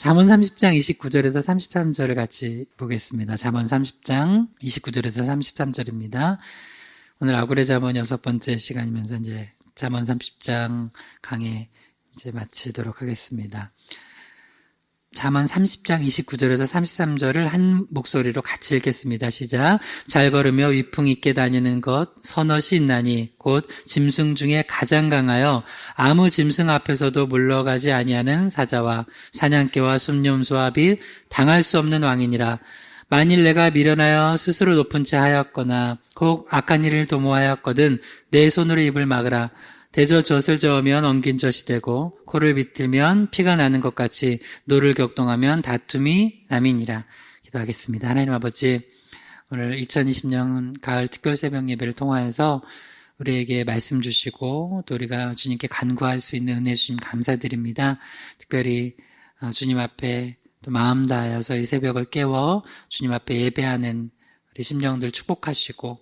잠언 30장 29절에서 33절을 같이 보겠습니다. 잠언 30장 29절에서 33절입니다. 오늘 아굴의 잠언 6번째 시간이면서 이제 잠언 30장 강의 이제 마치도록 하겠습니다. 잠언 30장 29절에서 33절을 한 목소리로 같이 읽겠습니다. 시작. 잘 걸으며 위풍 있게 다니는 것 서넛이 있나니 곧 짐승 중에 가장 강하여 아무 짐승 앞에서도 물러가지 아니하는 사자와 사냥개와 순념수와 및 당할 수 없는 왕이니라. 만일 내가 미련하여 스스로 높은 채 하였거나 혹 악한 일을 도모하였거든 내 손으로 입을 막으라. 대저 젖을 저으면 엉긴 젖이 되고 코를 비틀면 피가 나는 것 같이 노를 격동하면 다툼이 남이니라. 기도하겠습니다. 하나님 아버지, 오늘 2020년 가을 특별 새벽 예배를 통하여서 우리에게 말씀 주시고 또 우리가 주님께 간구할 수 있는 은혜 주님 감사드립니다. 특별히 주님 앞에 또 마음 다하여서 이 새벽을 깨워 주님 앞에 예배하는 우리 심령들 축복하시고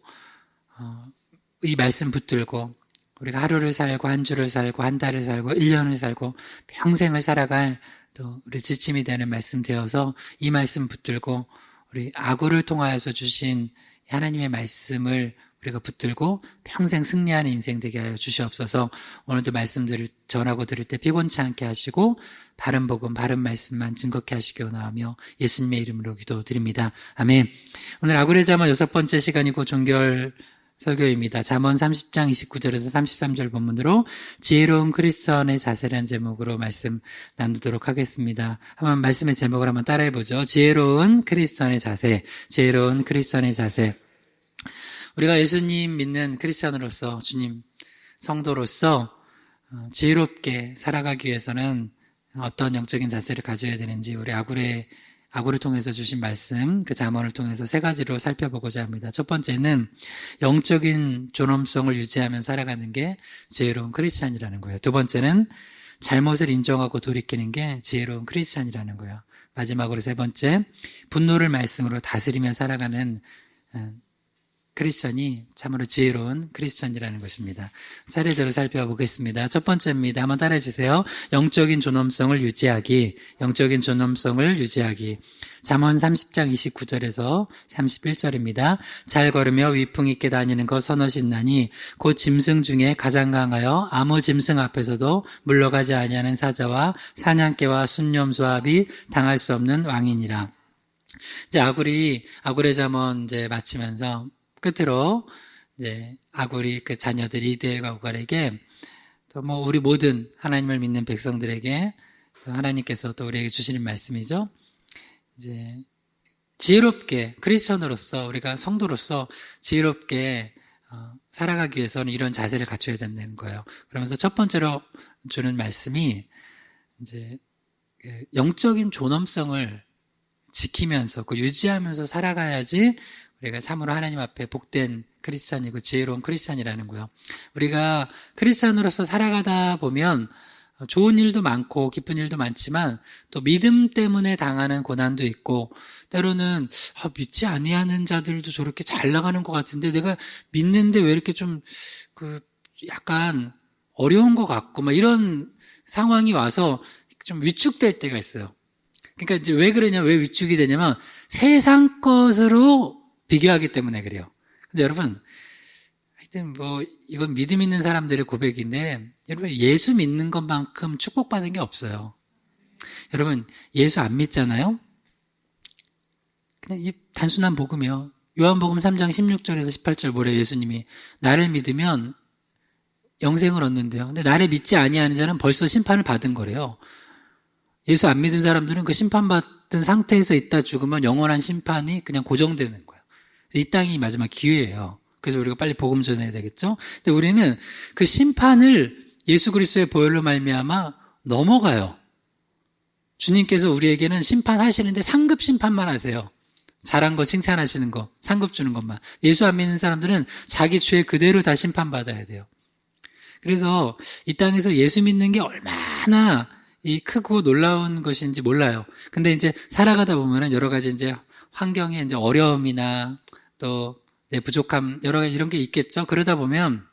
이 말씀 붙들고 우리가 하루를 살고 한 주를 살고 한 달을 살고 1년을 살고 평생을 살아갈 또 우리 지침이 되는 말씀 되어서 이 말씀 붙들고 우리 아굴을 통하여서 주신 하나님의 말씀을 우리가 붙들고 평생 승리하는 인생 되게 하여 주시옵소서. 오늘도 말씀들을 전하고 들을 때 피곤치 않게 하시고 바른 복음, 바른 말씀만 증거케 하시기 원하며 예수님의 이름으로 기도드립니다. 아멘. 오늘 아굴의 잠언 6번째 시간이고 종결 설교입니다. 잠언 30장 29절에서 33절 본문으로 지혜로운 크리스천의 자세라는 제목으로 말씀 나누도록 하겠습니다. 한번 말씀의 제목을 한번 따라해보죠. 지혜로운 크리스천의 자세, 지혜로운 크리스천의 자세. 우리가 예수님 믿는 크리스천으로서 주님 성도로서 지혜롭게 살아가기 위해서는 어떤 영적인 자세를 가져야 되는지 우리 아굴을 통해서 주신 말씀, 그 잠언을 통해서 세 가지로 살펴보고자 합니다. 첫 번째는 영적인 존엄성을 유지하며 살아가는 게 지혜로운 크리스찬이라는 거예요. 두 번째는 잘못을 인정하고 돌이키는 게 지혜로운 크리스찬이라는 거예요. 마지막으로 세 번째, 분노를 말씀으로 다스리며 살아가는 크리스천이 참으로 지혜로운 크리스천이라는 것입니다. 차례대로 살펴보겠습니다. 첫 번째입니다. 한번 따라해 주세요. 영적인 존엄성을 유지하기, 영적인 존엄성을 유지하기. 잠언 30장 29절에서 31절입니다. 잘 걸으며 위풍 있게 다니는 것 서넛이 있나니 곧 짐승 중에 가장 강하여 아무 짐승 앞에서도 물러가지 아니하는 사자와 사냥개와 순념수와 및 당할 수 없는 왕이니라. 이제 아굴의 잠언 이제 마치면서 끝으로 이제 아굴이 그 자녀들 이드엘과 우갈에게 또 뭐 우리 모든 하나님을 믿는 백성들에게 또 하나님께서 또 우리에게 주시는 말씀이죠. 이제 지혜롭게 크리스천으로서 우리가 성도로서 지혜롭게 살아가기 위해서는 이런 자세를 갖춰야 된다는 거예요. 그러면서 첫 번째로 주는 말씀이 이제 영적인 존엄성을 지키면서 그 유지하면서 살아가야지 우리가 참으로 하나님 앞에 복된 크리스찬이고 지혜로운 크리스찬이라는 거예요. 우리가 크리스찬으로서 살아가다 보면 좋은 일도 많고 기쁜 일도 많지만 또 믿음 때문에 당하는 고난도 있고 때로는 믿지 아니하는 자들도 저렇게 잘 나가는 것 같은데 내가 믿는데 왜 이렇게 좀 약간 어려운 것 같고 막 이런 상황이 와서 좀 위축될 때가 있어요. 그러니까 이제 왜 위축이 되냐면 세상 것으로 비교하기 때문에 그래요. 근데 여러분, 하여튼 이건 믿음 있는 사람들의 고백인데, 여러분, 예수 믿는 것만큼 축복받은 게 없어요. 여러분, 예수 안 믿잖아요? 그냥 이 단순한 복음이요. 요한복음 3장 16절에서 18절 뭐래요, 예수님이. 나를 믿으면 영생을 얻는데요. 근데 나를 믿지 아니하는 자는 벌써 심판을 받은 거래요. 예수 안 믿은 사람들은 그 심판받은 상태에서 있다 죽으면 영원한 심판이 그냥 고정되는 거예요. 이 땅이 마지막 기회예요. 그래서 우리가 빨리 복음 전해야 되겠죠? 근데 우리는 그 심판을 예수 그리스도의 보혈로 말미암아 넘어가요. 주님께서 우리에게는 심판하시는데 상급 심판만 하세요. 잘한 거 칭찬하시는 거, 상급 주는 것만. 예수 안 믿는 사람들은 자기 죄 그대로 다 심판받아야 돼요. 그래서 이 땅에서 예수 믿는 게 얼마나 이 크고 놀라운 것인지 몰라요. 근데 이제 살아가다 보면은 여러 가지 이제 환경에 이제 어려움이나 또 내 부족함 여러 가지 이런 게 있겠죠. 그러다 보면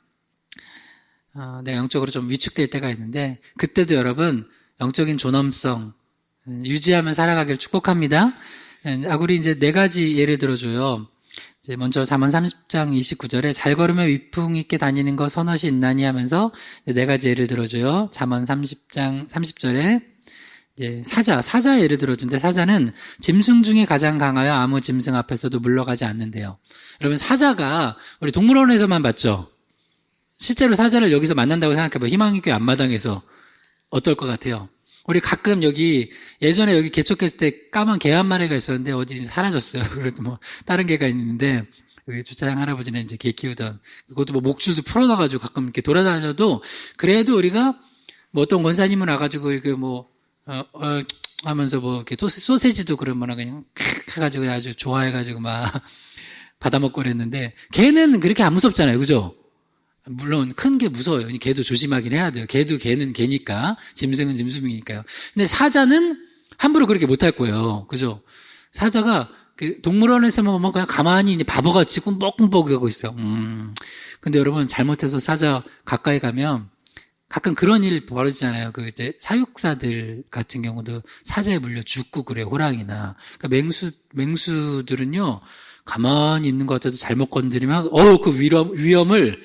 내가 영적으로 좀 위축될 때가 있는데 그때도 여러분 영적인 존엄성 유지하며 살아가길 축복합니다. 우리 이제 네 가지 예를 들어줘요. 이제 먼저 잠언 30장 29절에 잘 걸으며 위풍 있게 다니는 거 선엇이 있나니 하면서 네 가지 예를 들어줘요. 잠언 30장 30절에 이제 사자 예를 들어준데 사자는 짐승 중에 가장 강하여 아무 짐승 앞에서도 물러가지 않는데요. 여러분 사자가 우리 동물원에서만 봤죠? 실제로 사자를 여기서 만난다고 생각해봐요. 희망의 교회 앞마당에서 어떨 것 같아요? 우리 가끔 예전에 여기 개척했을 때 까만 개 한 마리가 있었는데 어디 사라졌어요. 그래도 뭐 다른 개가 있는데 여기 주차장 할아버지는 이제 개 키우던 그것도 뭐 목줄도 풀어놔가지고 가끔 이렇게 돌아다녀도 그래도 우리가 뭐 어떤 권사님은 와가지고 이게 하면서 이렇게 소세지도 그러면 그냥 해가지고 아주 좋아해가지고 막 받아먹고 그랬는데 개는 그렇게 안 무섭잖아요. 그죠? 물론 큰 게 무서워요. 개도 조심하긴 해야 돼요. 개는 개니까. 짐승은 짐승이니까요. 근데 사자는 함부로 그렇게 못할 거예요. 그죠? 사자가 동물원에서만 보면 그냥 가만히 이제 바보같이 꿈뻑꿈뻑 하고 있어요. 근데 여러분 잘못해서 사자 가까이 가면 가끔 그런 일 벌어지잖아요. 이제 사육사들 같은 경우도 사자에 물려 죽고 그래요. 호랑이나. 그러니까 맹수들은요, 가만히 있는 것 같아도 잘못 건드리면, 그 위험을,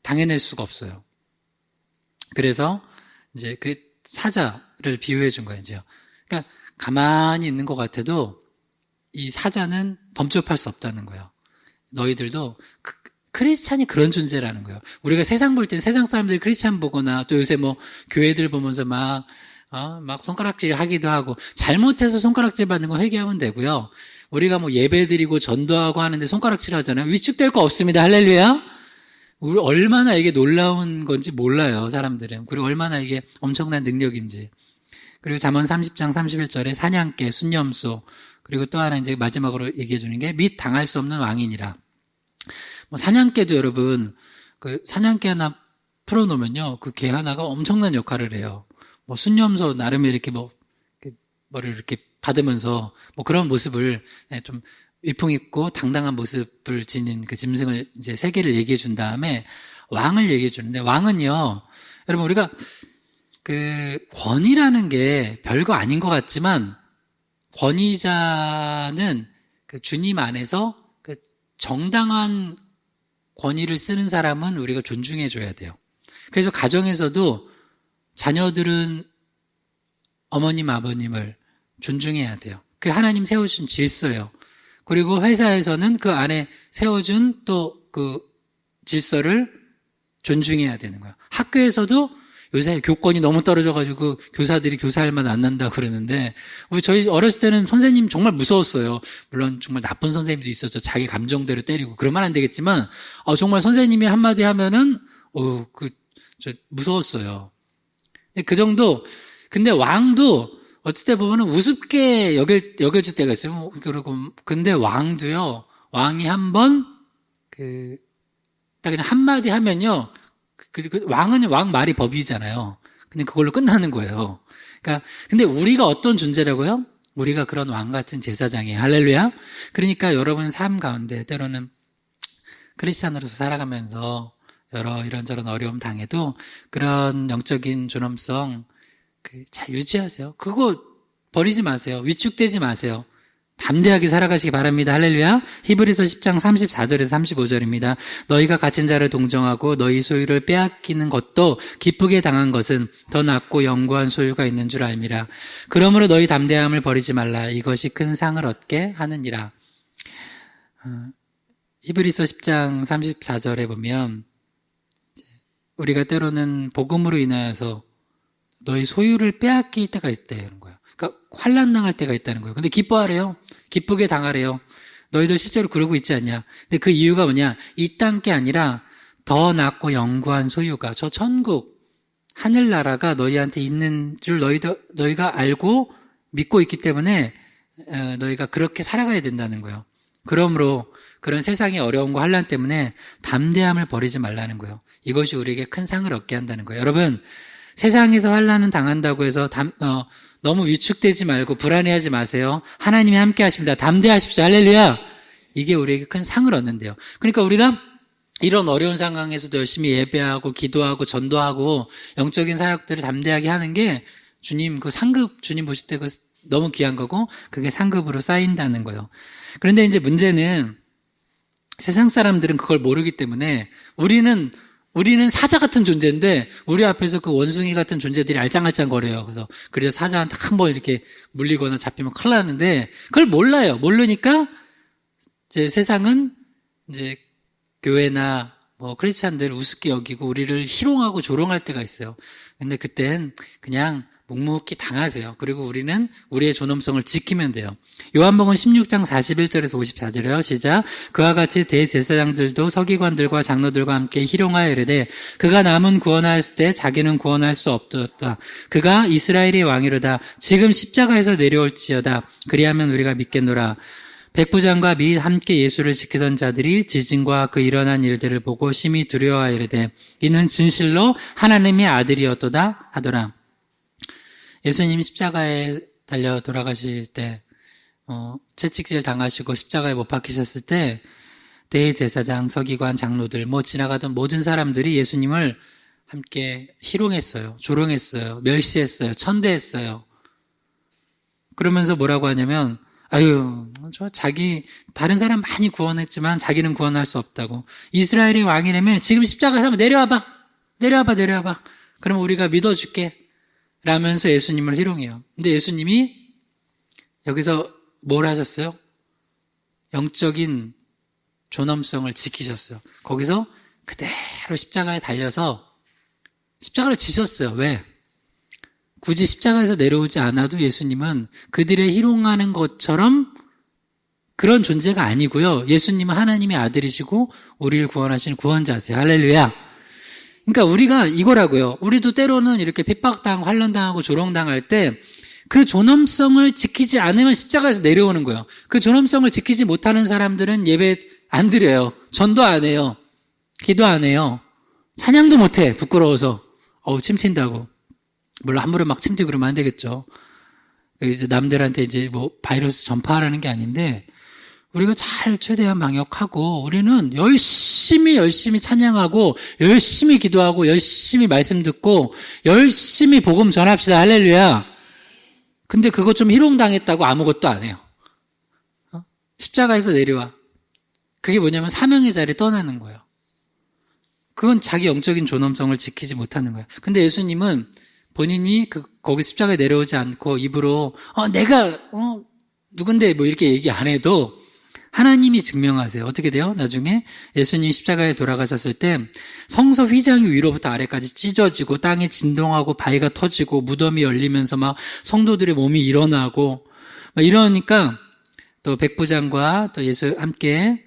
당해낼 수가 없어요. 그래서 이제 사자를 비유해 준 거예요, 이제요. 그러니까 가만히 있는 것 같아도 이 사자는 범접할 수 없다는 거예요. 너희들도 크리스찬이 그런 존재라는 거예요. 우리가 세상 볼 땐 세상 사람들이 크리스찬 보거나 또 요새 교회들 보면서 막 손가락질 하기도 하고 잘못해서 손가락질 받는 거 회개하면 되고요. 우리가 예배 드리고 전도하고 하는데 손가락질 하잖아요. 위축될 거 없습니다. 할렐루야. 우리 얼마나 이게 놀라운 건지 몰라요, 사람들은. 그리고 얼마나 이게 엄청난 능력인지. 그리고 잠언 30장 31절에 사냥개, 순념소, 그리고 또 하나 이제 마지막으로 얘기해 주는 게 및 당할 수 없는 왕이니라. 사냥개도 여러분, 사냥개 하나 풀어놓으면요, 그 개 하나가 엄청난 역할을 해요. 순념소 나름에 이렇게 머리를 이렇게 받으면서 그런 모습을 좀 위풍 있고 당당한 모습을 지닌 그 짐승을 이제 세 개를 얘기해 준 다음에 왕을 얘기해 주는데 왕은요, 여러분 우리가 권위라는 게 별거 아닌 것 같지만 권위자는 주님 안에서 정당한 권위를 쓰는 사람은 우리가 존중해 줘야 돼요. 그래서 가정에서도 자녀들은 어머님, 아버님을 존중해야 돼요. 그게 하나님 세워준 질서예요. 그리고 회사에서는 그 안에 세워준 또 질서를 존중해야 되는 거예요. 학교에서도 요새 교권이 너무 떨어져가지고 교사들이 교사할 맛 안 난다고 그러는데 저희 어렸을 때는 선생님 정말 무서웠어요. 물론 정말 나쁜 선생님도 있었죠. 자기 감정대로 때리고 그러면 안 되겠지만 정말 선생님이 한마디 하면은 무서웠어요. 그 정도. 근데 왕도 어떨 때 보면은 우습게 여겨질 때가 있어요. 그리고 근데 왕도요. 왕이 한번 딱 그냥 한마디 하면요. 왕은 왕 말이 법이잖아요. 그냥 그걸로 끝나는 거예요. 그러니까 근데 우리가 어떤 존재라고요? 우리가 그런 왕 같은 제사장이에요. 할렐루야. 그러니까 여러분 삶 가운데 때로는 크리스찬으로서 살아가면서 여러 이런저런 어려움 당해도 그런 영적인 존엄성 잘 유지하세요. 그거 버리지 마세요. 위축되지 마세요. 담대하게 살아가시기 바랍니다. 할렐루야. 히브리서 10장 34절에서 35절입니다. 너희가 갇힌 자를 동정하고 너희 소유를 빼앗기는 것도 기쁘게 당한 것은 더 낫고 영구한 소유가 있는 줄 알미라. 그러므로 너희 담대함을 버리지 말라. 이것이 큰 상을 얻게 하느니라. 히브리서 10장 34절에 보면 우리가 때로는 복음으로 인하여서 너희 소유를 빼앗길 때가 있다는 거예요. 그러니까 환난 당할 때가 있다는 거예요. 근데 기뻐하래요. 기쁘게 당하래요. 너희들 실제로 그러고 있지 않냐. 근데 그 이유가 뭐냐. 이 땅 게 아니라 더 낫고 영구한 소유가 저 천국 하늘나라가 너희한테 있는 줄 너희가 알고 믿고 있기 때문에 너희가 그렇게 살아가야 된다는 거예요. 그러므로 그런 세상의 어려움과 환난 때문에 담대함을 버리지 말라는 거예요. 이것이 우리에게 큰 상을 얻게 한다는 거예요. 여러분 세상에서 환난은 당한다고 해서 너무 위축되지 말고 불안해하지 마세요. 하나님이 함께 하십니다. 담대하십시오. 할렐루야. 이게 우리에게 큰 상을 얻는데요. 그러니까 우리가 이런 어려운 상황에서도 열심히 예배하고 기도하고 전도하고 영적인 사역들을 담대하게 하는 게 주님 그 상급 주님 보실 때 그 너무 귀한 거고 그게 상급으로 쌓인다는 거예요. 그런데 이제 문제는 세상 사람들은 그걸 모르기 때문에 우리는 사자 같은 존재인데 우리 앞에서 그 원숭이 같은 존재들이 알짱알짱거려요. 그래서 사자한테 한번 이렇게 물리거나 잡히면 큰일 나는데 그걸 몰라요. 모르니까 이제 세상은 이제 교회나 뭐 크리스찬들 우습게 여기고 우리를 희롱하고 조롱할 때가 있어요. 근데 그땐 그냥 묵묵히 당하세요. 그리고 우리는 우리의 존엄성을 지키면 돼요. 요한복음 16장 41절에서 54절이요. 시작. 그와 같이 대제사장들도 서기관들과 장로들과 함께 희롱하여 이르되 그가 남은 구원하였을 때 자기는 구원할 수 없도다. 그가 이스라엘의 왕이로다. 지금 십자가에서 내려올지어다. 그리하면 우리가 믿겠노라. 백부장과 및 함께 예수를 지키던 자들이 지진과 그 일어난 일들을 보고 심히 두려워하여 이르되 이는 진실로 하나님의 아들이었도다 하더라. 예수님이 십자가에 달려 돌아가실 때 채찍질 당하시고 십자가에 못 박히셨을 때 대제사장, 서기관, 장로들 지나가던 모든 사람들이 예수님을 함께 희롱했어요. 조롱했어요. 멸시했어요. 천대했어요. 그러면서 뭐라고 하냐면 다른 사람 많이 구원했지만 자기는 구원할 수 없다고. 이스라엘의 왕이라면 지금 십자가에서 한번 내려와봐. 그러면 우리가 믿어줄게. 라면서 예수님을 희롱해요. 근데 예수님이 여기서 뭘 하셨어요? 영적인 존엄성을 지키셨어요. 거기서 그대로 십자가에 달려서 십자가를 지셨어요. 왜? 굳이 십자가에서 내려오지 않아도 예수님은 그들의 희롱하는 것처럼 그런 존재가 아니고요. 예수님은 하나님의 아들이시고 우리를 구원하시는 구원자세요. 할렐루야. 그러니까 우리가 이거라고요. 우리도 때로는 이렇게 핍박당하고 환난당하고 조롱당할 때 그 존엄성을 지키지 않으면 십자가에서 내려오는 거예요. 그 존엄성을 지키지 못하는 사람들은 예배 안 드려요. 전도 안 해요. 기도 안 해요. 찬양도 못 해. 부끄러워서. 침 튄다고. 물론 함부로 막 침 튀고 그러면 안 되겠죠. 이제 남들한테 이제 바이러스 전파하라는 게 아닌데 우리가 잘 최대한 방역하고 우리는 열심히 찬양하고 열심히 기도하고 열심히 말씀 듣고 열심히 복음 전합시다. 할렐루야. 근데 그거 좀 희롱당했다고 아무것도 안 해요. 십자가에서 내려와. 그게 뭐냐면 사명의 자리에 떠나는 거예요. 그건 자기 영적인 존엄성을 지키지 못하는 거예요. 근데 예수님은 본인이 거기 십자가에 내려오지 않고 입으로 내가 누군데 이렇게 얘기 안 해도 하나님이 증명하세요. 어떻게 돼요? 나중에 예수님이 십자가에 돌아가셨을 때 성서 휘장이 위로부터 아래까지 찢어지고 땅에 진동하고 바위가 터지고 무덤이 열리면서 막 성도들의 몸이 일어나고 이러니까 또 백부장과 또 함께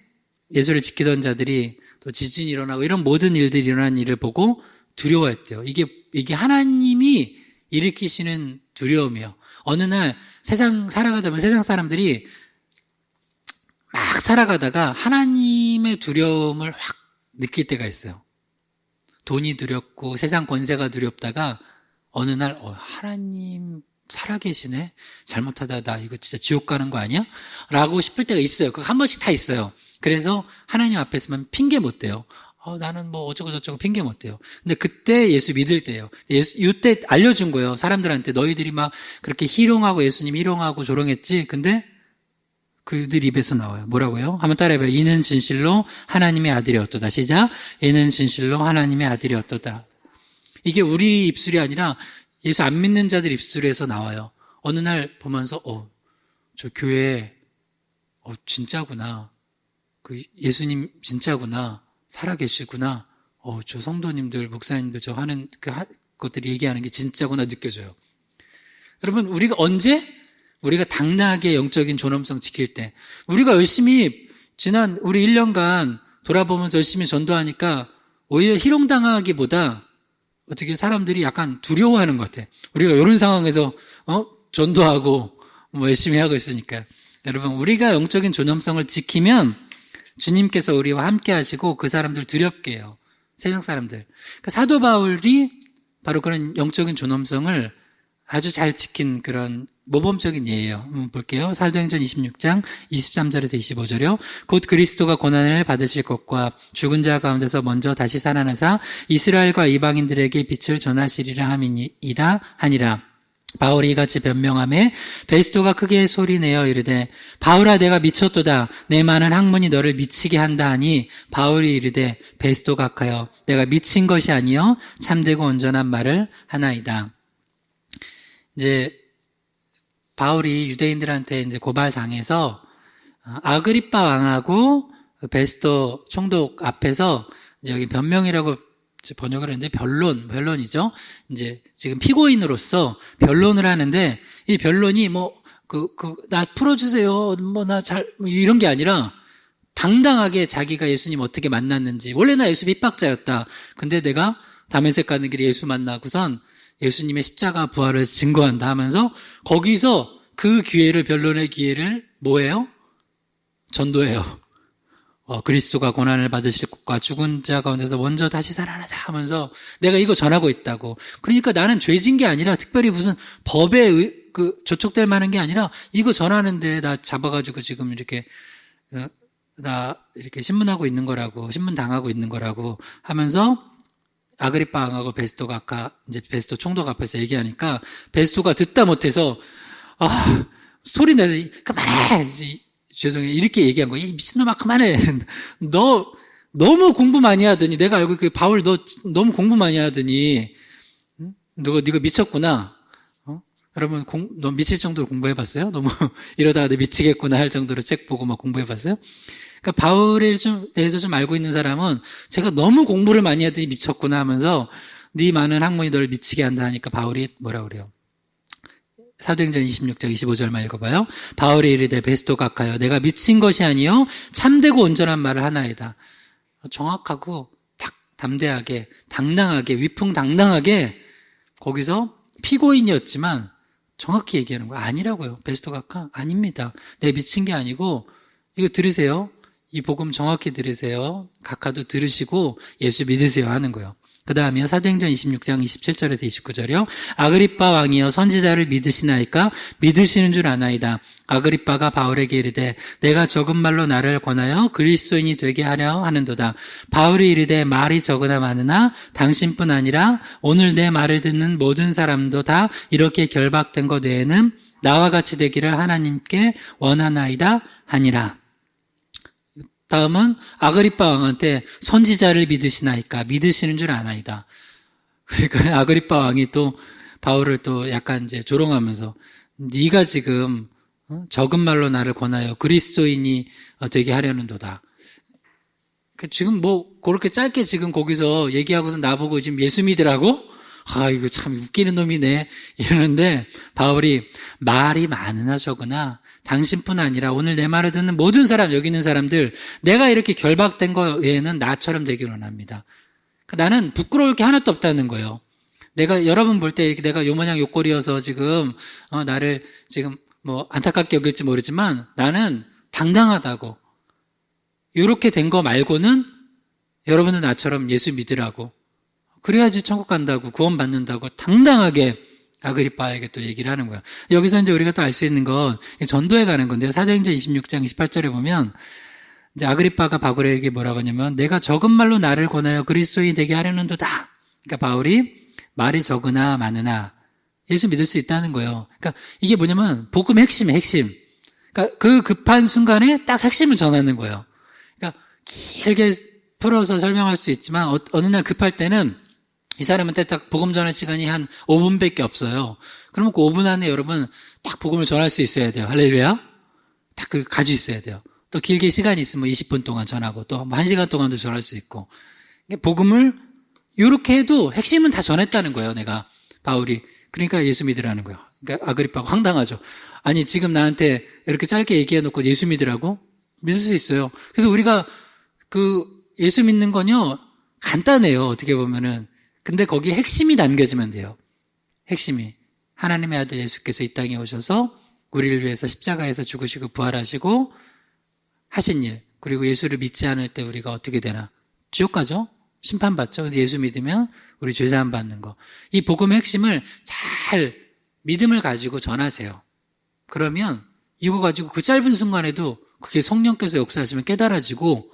예수를 지키던 자들이 또 지진이 일어나고 이런 모든 일들이 일어난 일을 보고 두려워했대요. 이게 하나님이 일으키시는 두려움이에요. 어느 날 살아가다 보면 세상 사람들이 막 살아가다가 하나님의 두려움을 확 느낄 때가 있어요. 돈이 두렵고 세상 권세가 두렵다가 어느 날 하나님 살아계시네? 잘못하다 나 이거 진짜 지옥 가는 거 아니야? 라고 싶을 때가 있어요. 그거 한 번씩 다 있어요. 그래서 하나님 앞에 서면 핑계 못 대요. 나는 어쩌고 저쩌고 핑계 못 대요. 근데 그때 예수 믿을 때예요. 이때 알려준 거예요. 사람들한테 너희들이 막 그렇게 희롱하고 예수님 희롱하고 조롱했지. 근데 그들 입에서 나와요. 뭐라고요? 한번 따라해봐요. 이는 진실로 하나님의 아들이었도다. 시작. 이는 진실로 하나님의 아들이었도다. 이게 우리 입술이 아니라 예수 안 믿는 자들 입술에서 나와요. 어느 날 보면서 저 교회 진짜구나. 그 예수님 진짜구나. 살아계시구나. 저 성도님들, 목사님들 저 하는 것들이 얘기하는 게 진짜구나 느껴져요. 여러분, 우리가 언제? 우리가 당당하게 영적인 존엄성 지킬 때. 우리가 열심히 지난 우리 1년간 돌아보면서 열심히 전도하니까 오히려 희롱당하기보다 어떻게 사람들이 약간 두려워하는 것 같아. 우리가 이런 상황에서 전도하고 열심히 하고 있으니까. 여러분, 우리가 영적인 존엄성을 지키면 주님께서 우리와 함께 하시고 그 사람들 두렵게 해요. 세상 사람들. 그러니까 사도 바울이 바로 그런 영적인 존엄성을 아주 잘 지킨 그런 모범적인 예예요. 한번 볼게요. 사도행전 26장 23절에서 25절이요. 곧 그리스도가 고난을 받으실 것과 죽은 자 가운데서 먼저 다시 살아나사 이스라엘과 이방인들에게 빛을 전하시리라 함이니이다 하니라. 바울이 이같이 변명하매 베스토가 크게 소리내어 이르되 바울아 내가 미쳤도다. 내 많은 학문이 너를 미치게 한다 하니 바울이 이르되 베스토 각하여 내가 미친 것이 아니요 참되고 온전한 말을 하나이다. 이제 바울이 유대인들한테 이제 고발당해서 아그리빠 왕하고 베스토 총독 앞에서 여기 변명이라고 번역을 했는데 변론이죠. 이제 지금 피고인으로서 변론을 하는데 이 변론이 나 풀어주세요. 이런 게 아니라 당당하게 자기가 예수님 어떻게 만났는지. 원래 나 예수 핍박자였다. 근데 내가 다메섹 가는 길에 예수 만나고선 예수님의 십자가 부활을 증거한다 하면서 거기서 그 기회를, 변론의 기회를 뭐예요? 전도해요. 그리스도가 고난을 받으실 것과 죽은 자 가운데서 먼저 다시 살아나자 하면서 내가 이거 전하고 있다고. 그러니까 나는 죄진 게 아니라 특별히 무슨 법에 조촉될 만한 게 아니라 이거 전하는데 나 잡아가지고 지금 이렇게 나 이렇게 신문하고 있는 거라고, 신문 당하고 있는 거라고 하면서 아그리빠 왕하고 베스토가 아까 이제 베스토 총독 앞에서 얘기하니까 베스토가 듣다 못해서 소리 내서 그만해. 죄송해요. 이렇게 얘기한 거예요. 미친놈아, 그만해. 너 너무 공부 많이 하더니, 내가 알고 바울 너 너무 공부 많이 하더니, 네가 미쳤구나. 여러분, 너 미칠 정도로 공부해봤어요? 너무 이러다가 내 미치겠구나 할 정도로 책 보고 막 공부해봤어요? 그러니까 바울에 대해서 좀 알고 있는 사람은 제가 너무 공부를 많이 하더니 미쳤구나 하면서 네 많은 학문이 널 미치게 한다 하니까 바울이 뭐라 그래요? 사도행전 26장 25절만 읽어봐요. 바울이 이르되 베스토 각하여 내가 미친 것이 아니요 참되고 온전한 말을 하나이다. 정확하고 딱 담대하게 당당하게 위풍당당하게 거기서 피고인이었지만 정확히 얘기하는 거야. 아니라고요. 베스토 각하 아닙니다. 내가 미친 게 아니고 이거 들으세요. 이 복음 정확히 들으세요. 각하도 들으시고 예수 믿으세요 하는 거예요. 그 다음이요. 사도행전 26장 27절에서 29절이요. 아그리빠 왕이여 선지자를 믿으시나이까? 믿으시는 줄 아나이다. 아그리빠가 바울에게 이르되 내가 적은 말로 나를 권하여 그리스도인이 되게 하려 하는도다. 바울이 이르되 말이 적으나 많으나 당신뿐 아니라 오늘 내 말을 듣는 모든 사람도 다 이렇게 결박된 것 외에는 나와 같이 되기를 하나님께 원하나이다 하니라. 다음은 아그리빠 왕한테 선지자를 믿으시나이까? 믿으시는 줄 아나이다. 그러니까 아그리빠 왕이 또 바울을 또 약간 이제 조롱하면서 네가 지금 적은 말로 나를 권하여 그리스도인이 되게 하려는도다. 지금 그렇게 짧게 지금 거기서 얘기하고서 나보고 지금 예수 믿으라고? 이거 참 웃기는 놈이네. 이러는데 바울이 말이 많으나 적으나 당신뿐 아니라 오늘 내 말을 듣는 모든 사람, 여기 있는 사람들, 내가 이렇게 결박된 거 외에는 나처럼 되기를 원합니다. 나는 부끄러울 게 하나도 없다는 거예요. 내가 여러분 볼 때 내가 요 모양 요꼴이어서 지금 나를 지금 안타깝게 여길지 모르지만 나는 당당하다고. 이렇게 된 거 말고는 여러분은 나처럼 예수 믿으라고. 그래야지 천국 간다고, 구원 받는다고 당당하게 아그리빠에게 또 얘기를 하는 거야. 여기서 이제 우리가 또 알 수 있는 건 전도에 가는 건데요. 사도행전 26장 28절에 보면 이제 아그리빠가 바울에게 뭐라고 하냐면 내가 적은 말로 나를 권하여 그리스도인이 되게 하려는도다. 그러니까 바울이 말이 적으나 많으나 예수 믿을 수 있다는 거예요. 그러니까 이게 뭐냐면 복음의 핵심이에요. 핵심. 그러니까 그 급한 순간에 딱 핵심을 전하는 거예요. 그러니까 길게 풀어서 설명할 수 있지만 어느 날 급할 때는 이 사람한테 딱 복음 전할 시간이 한 5분밖에 없어요. 그러면 그 5분 안에 여러분 딱 복음을 전할 수 있어야 돼요. 할렐루야. 딱 그걸 가지고 있어야 돼요. 또 길게 시간이 있으면 20분 동안 전하고 또 1시간 동안도 전할 수 있고. 복음을 이렇게 해도 핵심은 다 전했다는 거예요. 내가 바울이. 그러니까 예수 믿으라는 거예요. 그러니까 아그리빠가 황당하죠. 아니 지금 나한테 이렇게 짧게 얘기해놓고 예수 믿으라고? 믿을 수 있어요. 그래서 우리가 예수 믿는 건요 간단해요. 어떻게 보면은. 근데 거기에 핵심이 남겨지면 돼요. 핵심이. 하나님의 아들 예수께서 이 땅에 오셔서 우리를 위해서 십자가에서 죽으시고 부활하시고 하신 일. 그리고 예수를 믿지 않을 때 우리가 어떻게 되나? 지옥 가죠? 심판받죠? 근데 예수 믿으면 우리 죄사함 받는 거. 이 복음의 핵심을 잘 믿음을 가지고 전하세요. 그러면 이거 가지고 그 짧은 순간에도 그게 성령께서 역사하시면 깨달아지고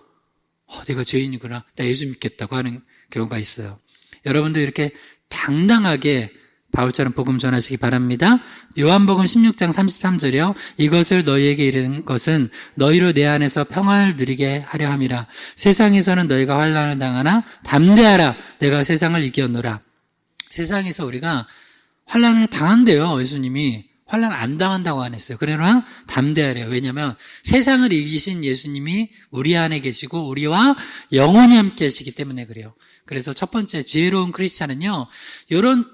내가 죄인이구나. 나 예수 믿겠다고 하는 경우가 있어요. 여러분도 이렇게 당당하게 바울처럼 복음 전하시기 바랍니다. 요한복음 16장 33절이요. 이것을 너희에게 이르는 것은 너희로 내 안에서 평안을 누리게 하려 함이라. 세상에서는 너희가 환난을 당하나 담대하라. 내가 세상을 이겼노라. 세상에서 우리가 환난을 당한대요. 예수님이. 환난 안 당한다고 안 했어요. 그러나 담대하래요. 왜냐하면 세상을 이기신 예수님이 우리 안에 계시고 우리와 영원히 함께 하시기 때문에 그래요. 그래서 첫 번째 지혜로운 크리스찬은요, 요런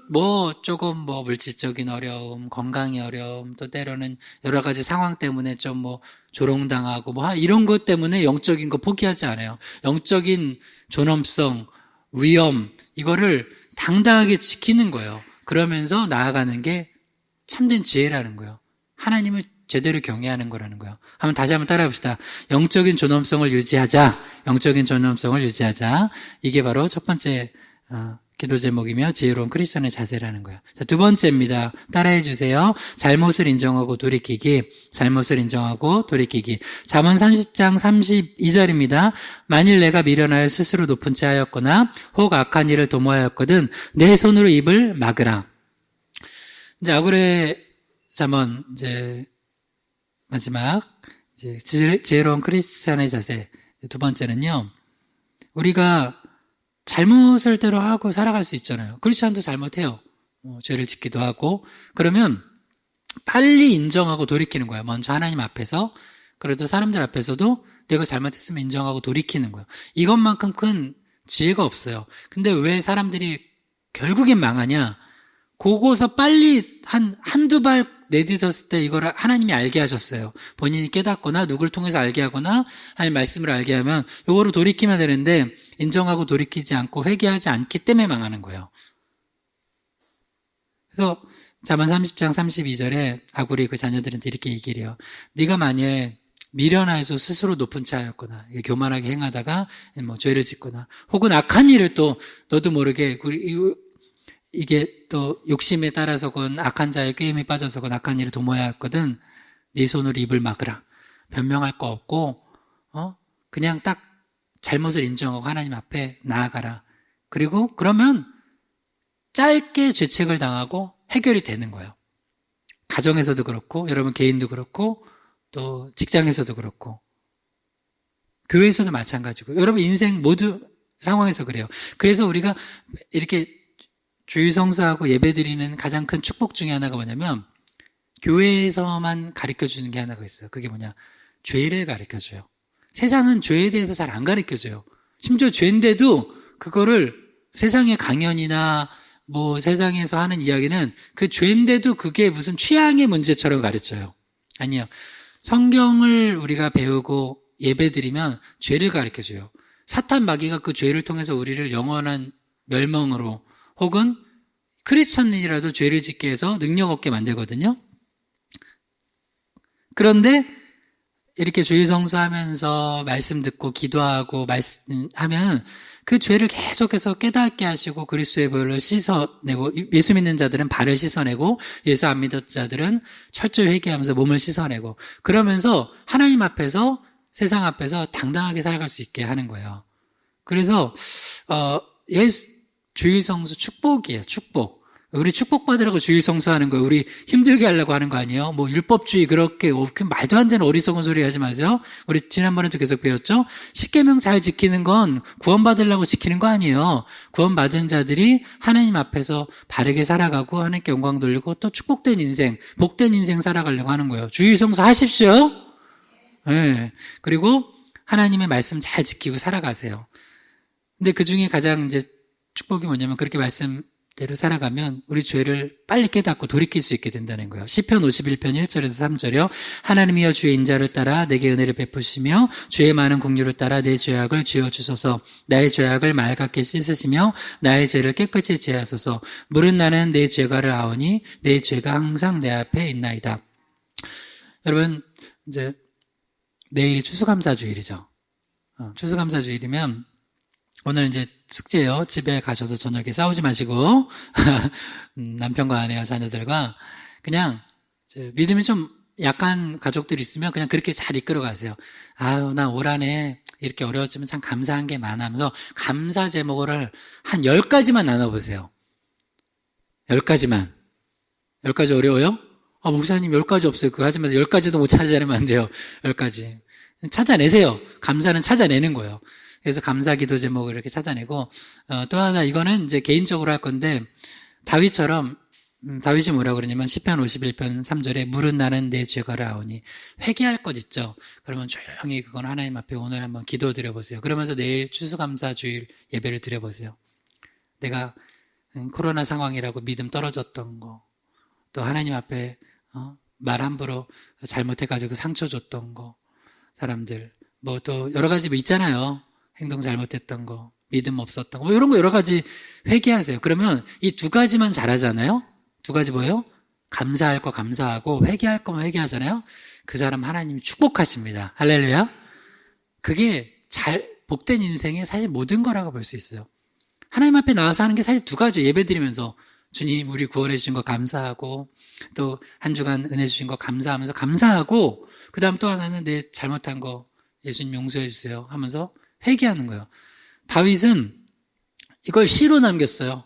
조금 물질적인 어려움, 건강의 어려움, 또 때로는 여러 가지 상황 때문에 좀 조롱당하고 이런 것 때문에 영적인 거 포기하지 않아요. 영적인 존엄성, 위엄, 이거를 당당하게 지키는 거예요. 그러면서 나아가는 게 참된 지혜라는 거예요. 하나님을 제대로 경외하는 거라는 거예요. 다시 한번 따라해 봅시다. 영적인 존엄성을 유지하자. 영적인 존엄성을 유지하자. 이게 바로 첫 번째 기도 제목이며 지혜로운 크리스천의 자세라는 거예요. 자, 두 번째입니다. 따라해 주세요. 잘못을 인정하고 돌이키기. 잘못을 인정하고 돌이키기. 잠언 30장 32절입니다. 만일 내가 미련하여 스스로 높은 채 하였거나 혹 악한 일을 도모하였거든 내 손으로 입을 막으라. 이제 아구레 잠언 마지막 지혜로운 크리스찬의 자세 두 번째는요. 우리가 잘못을 대로 하고 살아갈 수 있잖아요. 크리스찬도 잘못해요. 죄를 짓기도 하고 그러면 빨리 인정하고 돌이키는 거예요. 먼저 하나님 앞에서 그래도 사람들 앞에서도 내가 잘못했으면 인정하고 돌이키는 거예요. 이것만큼 큰 지혜가 없어요. 근데 왜 사람들이 결국엔 망하냐? 그거서 빨리 한두 발 내딛었을 때 이거를 하나님이 알게 하셨어요. 본인이 깨닫거나 누굴 통해서 알게 하거나 하나님 말씀을 알게 하면 이거로 돌이키면 되는데 인정하고 돌이키지 않고 회개하지 않기 때문에 망하는 거예요. 그래서 잠언 30장 32절에 아굴이 그 자녀들한테 이렇게 얘기를 해요. 네가 만일 미련하여서 스스로 높은 차였거나 교만하게 행하다가 죄를 짓거나 혹은 악한 일을 또 너도 모르게 이게 또 욕심에 따라서건 악한 자의 꾀임에 빠져서건 악한 일을 도모하였거든 네 손으로 입을 막으라. 변명할 거 없고 그냥 딱 잘못을 인정하고 하나님 앞에 나아가라. 그리고 그러면 짧게 죄책을 당하고 해결이 되는 거예요. 가정에서도 그렇고 여러분 개인도 그렇고 또 직장에서도 그렇고 교회에서도 마찬가지고 여러분 인생 모두 상황에서 그래요. 그래서 우리가 이렇게 주일 성수하고 예배드리는 가장 큰 축복 중에 하나가 뭐냐면 교회에서만 가르쳐주는 게 하나가 있어요. 그게 뭐냐? 죄를 가르쳐줘요. 세상은 죄에 대해서 잘 안 가르쳐줘요. 심지어 죄인데도 그거를 세상의 강연이나 세상에서 하는 이야기는 그 죄인데도 그게 무슨 취향의 문제처럼 가르쳐요. 아니요. 성경을 우리가 배우고 예배드리면 죄를 가르쳐줘요. 사탄 마귀가 그 죄를 통해서 우리를 영원한 멸망으로 혹은 크리스천이라도 죄를 짓게 해서 능력 없게 만들거든요. 그런데 이렇게 주일 성수하면서 말씀 듣고 기도하고 하면 그 죄를 계속해서 깨닫게 하시고 그리스도의 보혈로 씻어내고 예수 믿는 자들은 발을 씻어내고 예수 안 믿는 자들은 철저히 회개하면서 몸을 씻어내고 그러면서 하나님 앞에서 세상 앞에서 당당하게 살아갈 수 있게 하는 거예요. 그래서 주일 성수 축복이에요. 축복. 우리 축복받으라고 주일 성수하는 거예요. 우리 힘들게 하려고 하는 거 아니에요? 율법주의 그렇게 말도 안 되는 어리석은 소리 하지 마세요. 우리 지난번에도 계속 배웠죠? 십계명 잘 지키는 건 구원받으려고 지키는 거 아니에요. 구원받은 자들이 하나님 앞에서 바르게 살아가고 하나님께 영광 돌리고 또 축복된 인생, 복된 인생 살아가려고 하는 거예요. 주일 성수 하십시오. 네. 그리고 하나님의 말씀 잘 지키고 살아가세요. 근데 그 중에 가장 축복이 뭐냐면 그렇게 말씀대로 살아가면 우리 죄를 빨리 깨닫고 돌이킬 수 있게 된다는 거예요. 시편 51편 1절에서 3절이요. 하나님이여 주의 인자를 따라 내게 은혜를 베푸시며 주의 많은 긍휼을 따라 내 죄악을 지어주소서. 나의 죄악을 맑게 씻으시며 나의 죄를 깨끗이 제하소서. 물은 나는 내 죄가를 아오니 내 죄가 항상 내 앞에 있나이다. 여러분 내일 추수감사주일이죠. 추수감사주일이면 오늘 숙제요. 집에 가셔서 저녁에 싸우지 마시고 남편과 아내와 자녀들과 그냥 믿음이 좀 약한 가족들이 있으면 그냥 그렇게 잘 이끌어 가세요. 아유, 나 올 한해 이렇게 어려웠지만 참 감사한 게 많아 하면서 감사 제목을 한 10가지만 나눠보세요. 10가지만. 10가지 어려워요? 목사님 10가지 없어요. 그거 하지 마세요. 10가지도 못 찾아내면 안 돼요. 10가지. 찾아내세요. 감사는 찾아내는 거예요. 그래서 감사 기도 제목을 이렇게 찾아내고, 또 하나, 이거는 이제 개인적으로 할 건데, 다윗처럼, 다윗이 뭐라고 그러냐면, 시편 51편 3절에, 물은 나는 내 죄가를 아오니, 회개할 것 있죠. 그러면 조용히 그건 하나님 앞에 오늘 한번 기도 드려보세요. 그러면서 내일 추수감사주일 예배를 드려보세요. 내가 코로나 상황이라고 믿음 떨어졌던 거, 또 하나님 앞에 말 함부로 잘못해가지고 상처 줬던 거, 사람들, 뭐 또 여러 가지 뭐 있잖아요. 행동 잘못했던 거, 믿음 없었던 거, 뭐 이런 거 여러 가지 회개하세요. 그러면 이 2가지만 잘하잖아요. 2가지 뭐예요? 감사할 거 감사하고 회개할 거만 회개하잖아요. 그 사람 하나님이 축복하십니다. 할렐루야. 그게 복된 인생의 사실 모든 거라고 볼 수 있어요. 하나님 앞에 나와서 하는 게 사실 2가지. 예배 드리면서 주님 우리 구원해 주신 거 감사하고, 또 한 주간 은혜 주신 거 감사하면서 감사하고, 그 다음 또 하나는 내 잘못한 거 예수님 용서해 주세요 하면서 회개하는 거예요. 다윗은 이걸 시로 남겼어요.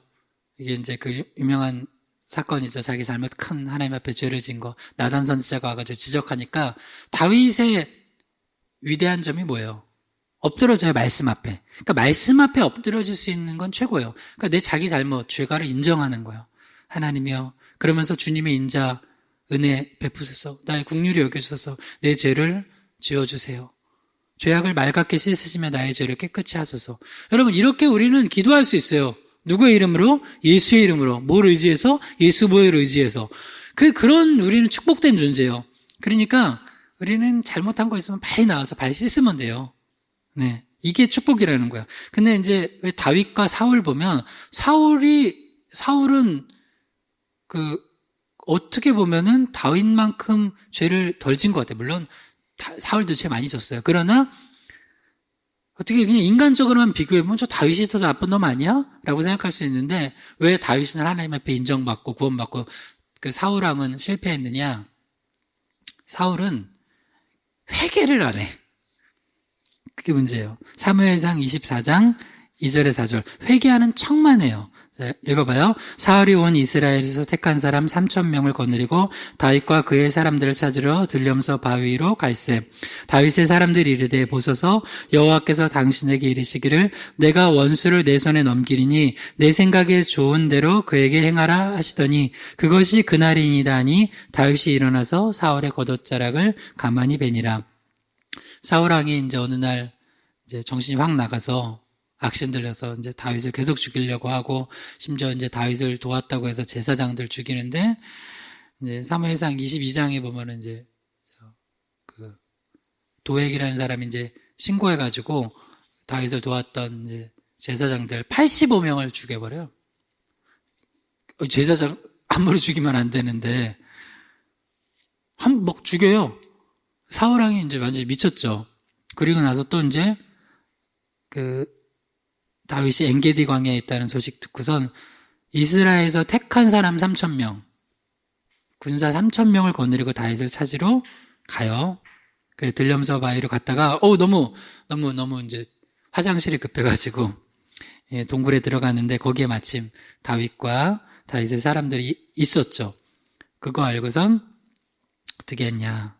이게 이제 그 유명한 사건이죠. 자기 잘못 큰 하나님 앞에 죄를 지은 거 나단 선지자가 와가지고 지적하니까, 다윗의 위대한 점이 뭐예요? 엎드러져요. 말씀 앞에. 그러니까 말씀 앞에 엎드러질 수 있는 건 최고예요. 그러니까 내 자기 잘못, 죄가를 인정하는 거예요. 하나님이여, 그러면서 주님의 인자 은혜 베푸소서, 나의 긍휼히 여겨주소서, 내 죄를 지어주세요. 죄악을 맑게 씻으시며 나의 죄를 깨끗이 하소서. 여러분, 이렇게 우리는 기도할 수 있어요. 누구의 이름으로? 예수의 이름으로. 뭘 의지해서? 예수 보혈을 의지해서. 그런 우리는 축복된 존재예요. 그러니까 우리는 잘못한 거 있으면 빨리 나와서 발 씻으면 돼요. 네, 이게 축복이라는 거야. 근데 이제 왜 다윗과 사울 보면, 사울은 어떻게 보면은 다윗만큼 죄를 덜 진 것 같아요. 물론 사울도 죄 많이 졌어요. 그러나 어떻게 그냥 인간적으로만 비교해보면 저 다윗이 더 나쁜 놈 아니야? 라고 생각할 수 있는데, 왜 다윗은 하나님 앞에 인정받고 구원받고 그 사울왕은 실패했느냐? 사울은 회개를 안 해. 그게 문제예요. 사무엘상 24장 2절에 4절. 회개하는 척만 해요. 자, 읽어봐요. 사울이 온 이스라엘에서 택한 사람 3,000명을 거느리고 다윗과 그의 사람들을 찾으러 들렴서 바위로 갈새. 다윗의 사람들이 이르되, 보소서 여호와께서 당신에게 이르시기를 내가 원수를 내 손에 넘기리니 내 생각에 좋은 대로 그에게 행하라 하시더니 그것이 그날이니이다 하니 다윗이 일어나서 사울의 겉옷자락을 가만히 베니라. 사울왕이 이제 어느 날 이제 정신이 확 나가서 악신 들려서 이제 다윗을 계속 죽이려고 하고, 심지어 이제 다윗을 도왔다고 해서 제사장들 죽이는데, 이제 사무엘상 22장에 보면은 이제 그 도액이라는 사람이 이제 신고해가지고 다윗을 도왔던 이제 제사장들 85명을 죽여버려요. 제사장 함부로 죽이면 안 되는데 막 죽여요. 사울왕이 이제 완전히 미쳤죠. 그리고 나서 또 이제 다윗이 엔게디 광야에 있다는 소식 듣고선 이스라엘에서 택한 사람 3,000명, 군사 3,000명을 거느리고 다윗을 찾으러 가요. 그래 들렴서 바위로 갔다가 너무 이제 화장실이 급해가지고 동굴에 들어갔는데, 거기에 마침 다윗과 다윗의 사람들이 있었죠. 그거 알고선 어떻게 했냐?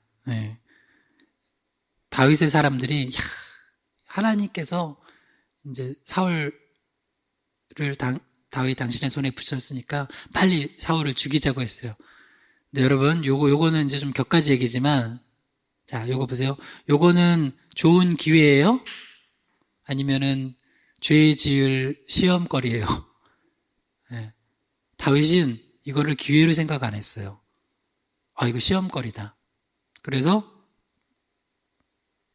다윗의 사람들이 하나님께서 이제 사울을 다윗 당신의 손에 붙였으니까 빨리 사울을 죽이자고 했어요. 근데 여러분, 요거는 이제 좀 격가지 얘기지만, 자, 요거 보세요. 요거는 좋은 기회예요? 아니면은 죄 지을 시험거리예요? 네. 다윗은 이거를 기회로 생각 안 했어요. 이거 시험거리다. 그래서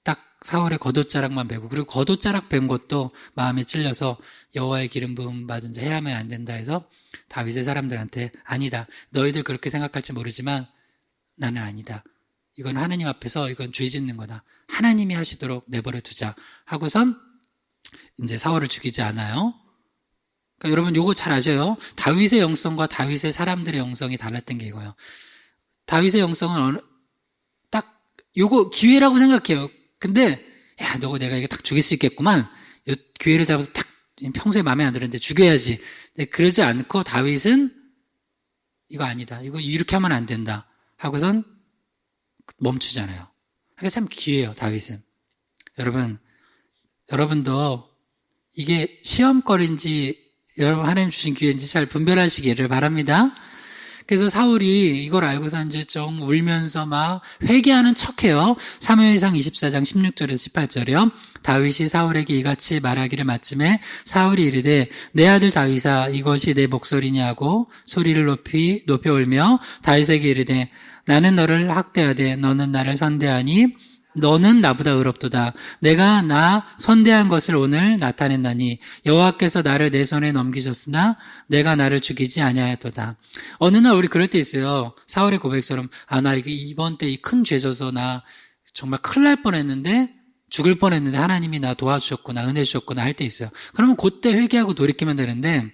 딱 사울의 겉옷자락만 베고, 그리고 겉옷자락 벤 것도 마음에 찔려서 여호와의 기름 부음 받은 자 해하면 안 된다 해서 다윗의 사람들한테, 아니다, 너희들 그렇게 생각할지 모르지만 나는 아니다, 이건 하나님 앞에서 이건 죄 짓는 거다, 하나님이 하시도록 내버려 두자 하고선 이제 사울을 죽이지 않아요. 그러니까 여러분 요거 잘 아셔요. 다윗의 영성과 다윗의 사람들의 영성이 달랐던 게 이거예요. 다윗의 영성은 딱 요거 기회라고 생각해요. 근데 너거 내가 이거 딱 죽일 수 있겠구만, 요 기회를 잡아서 딱 평소에 마음에 안 들었는데 죽여야지. 근데 그러지 않고 다윗은 이거 아니다. 이거 이렇게 하면 안 된다. 하고선 멈추잖아요. 그러니까 참 귀해요, 다윗은. 여러분도 이게 시험거리인지 여러분 하나님 주신 기회인지 잘 분별하시기를 바랍니다. 그래서 사울이 이걸 알고서 이제 좀 울면서 막 회개하는 척해요. 사무엘상 24장 16절에서 18절이요. 다윗이 사울에게 이같이 말하기를 마침에 사울이 이르되 내 아들 다윗아 이것이 내 목소리냐고 소리를 높여 울며 다윗에게 이르되 나는 너를 학대하되 너는 나를 선대하니 너는 나보다 의롭도다. 내가 나 선대한 것을 오늘 나타냈나니 여호와께서 나를 내 손에 넘기셨으나 내가 나를 죽이지 아니하였도다. 어느 날 우리 그럴 때 있어요. 사울의 고백처럼 나 이번 때 이 큰 죄 져서 나 정말 큰일 날 뻔했는데 죽을 뻔했는데 하나님이 나 도와주셨구나 은혜 주셨구나 할 때 있어요. 그러면 그때 회개하고 돌이키면 되는데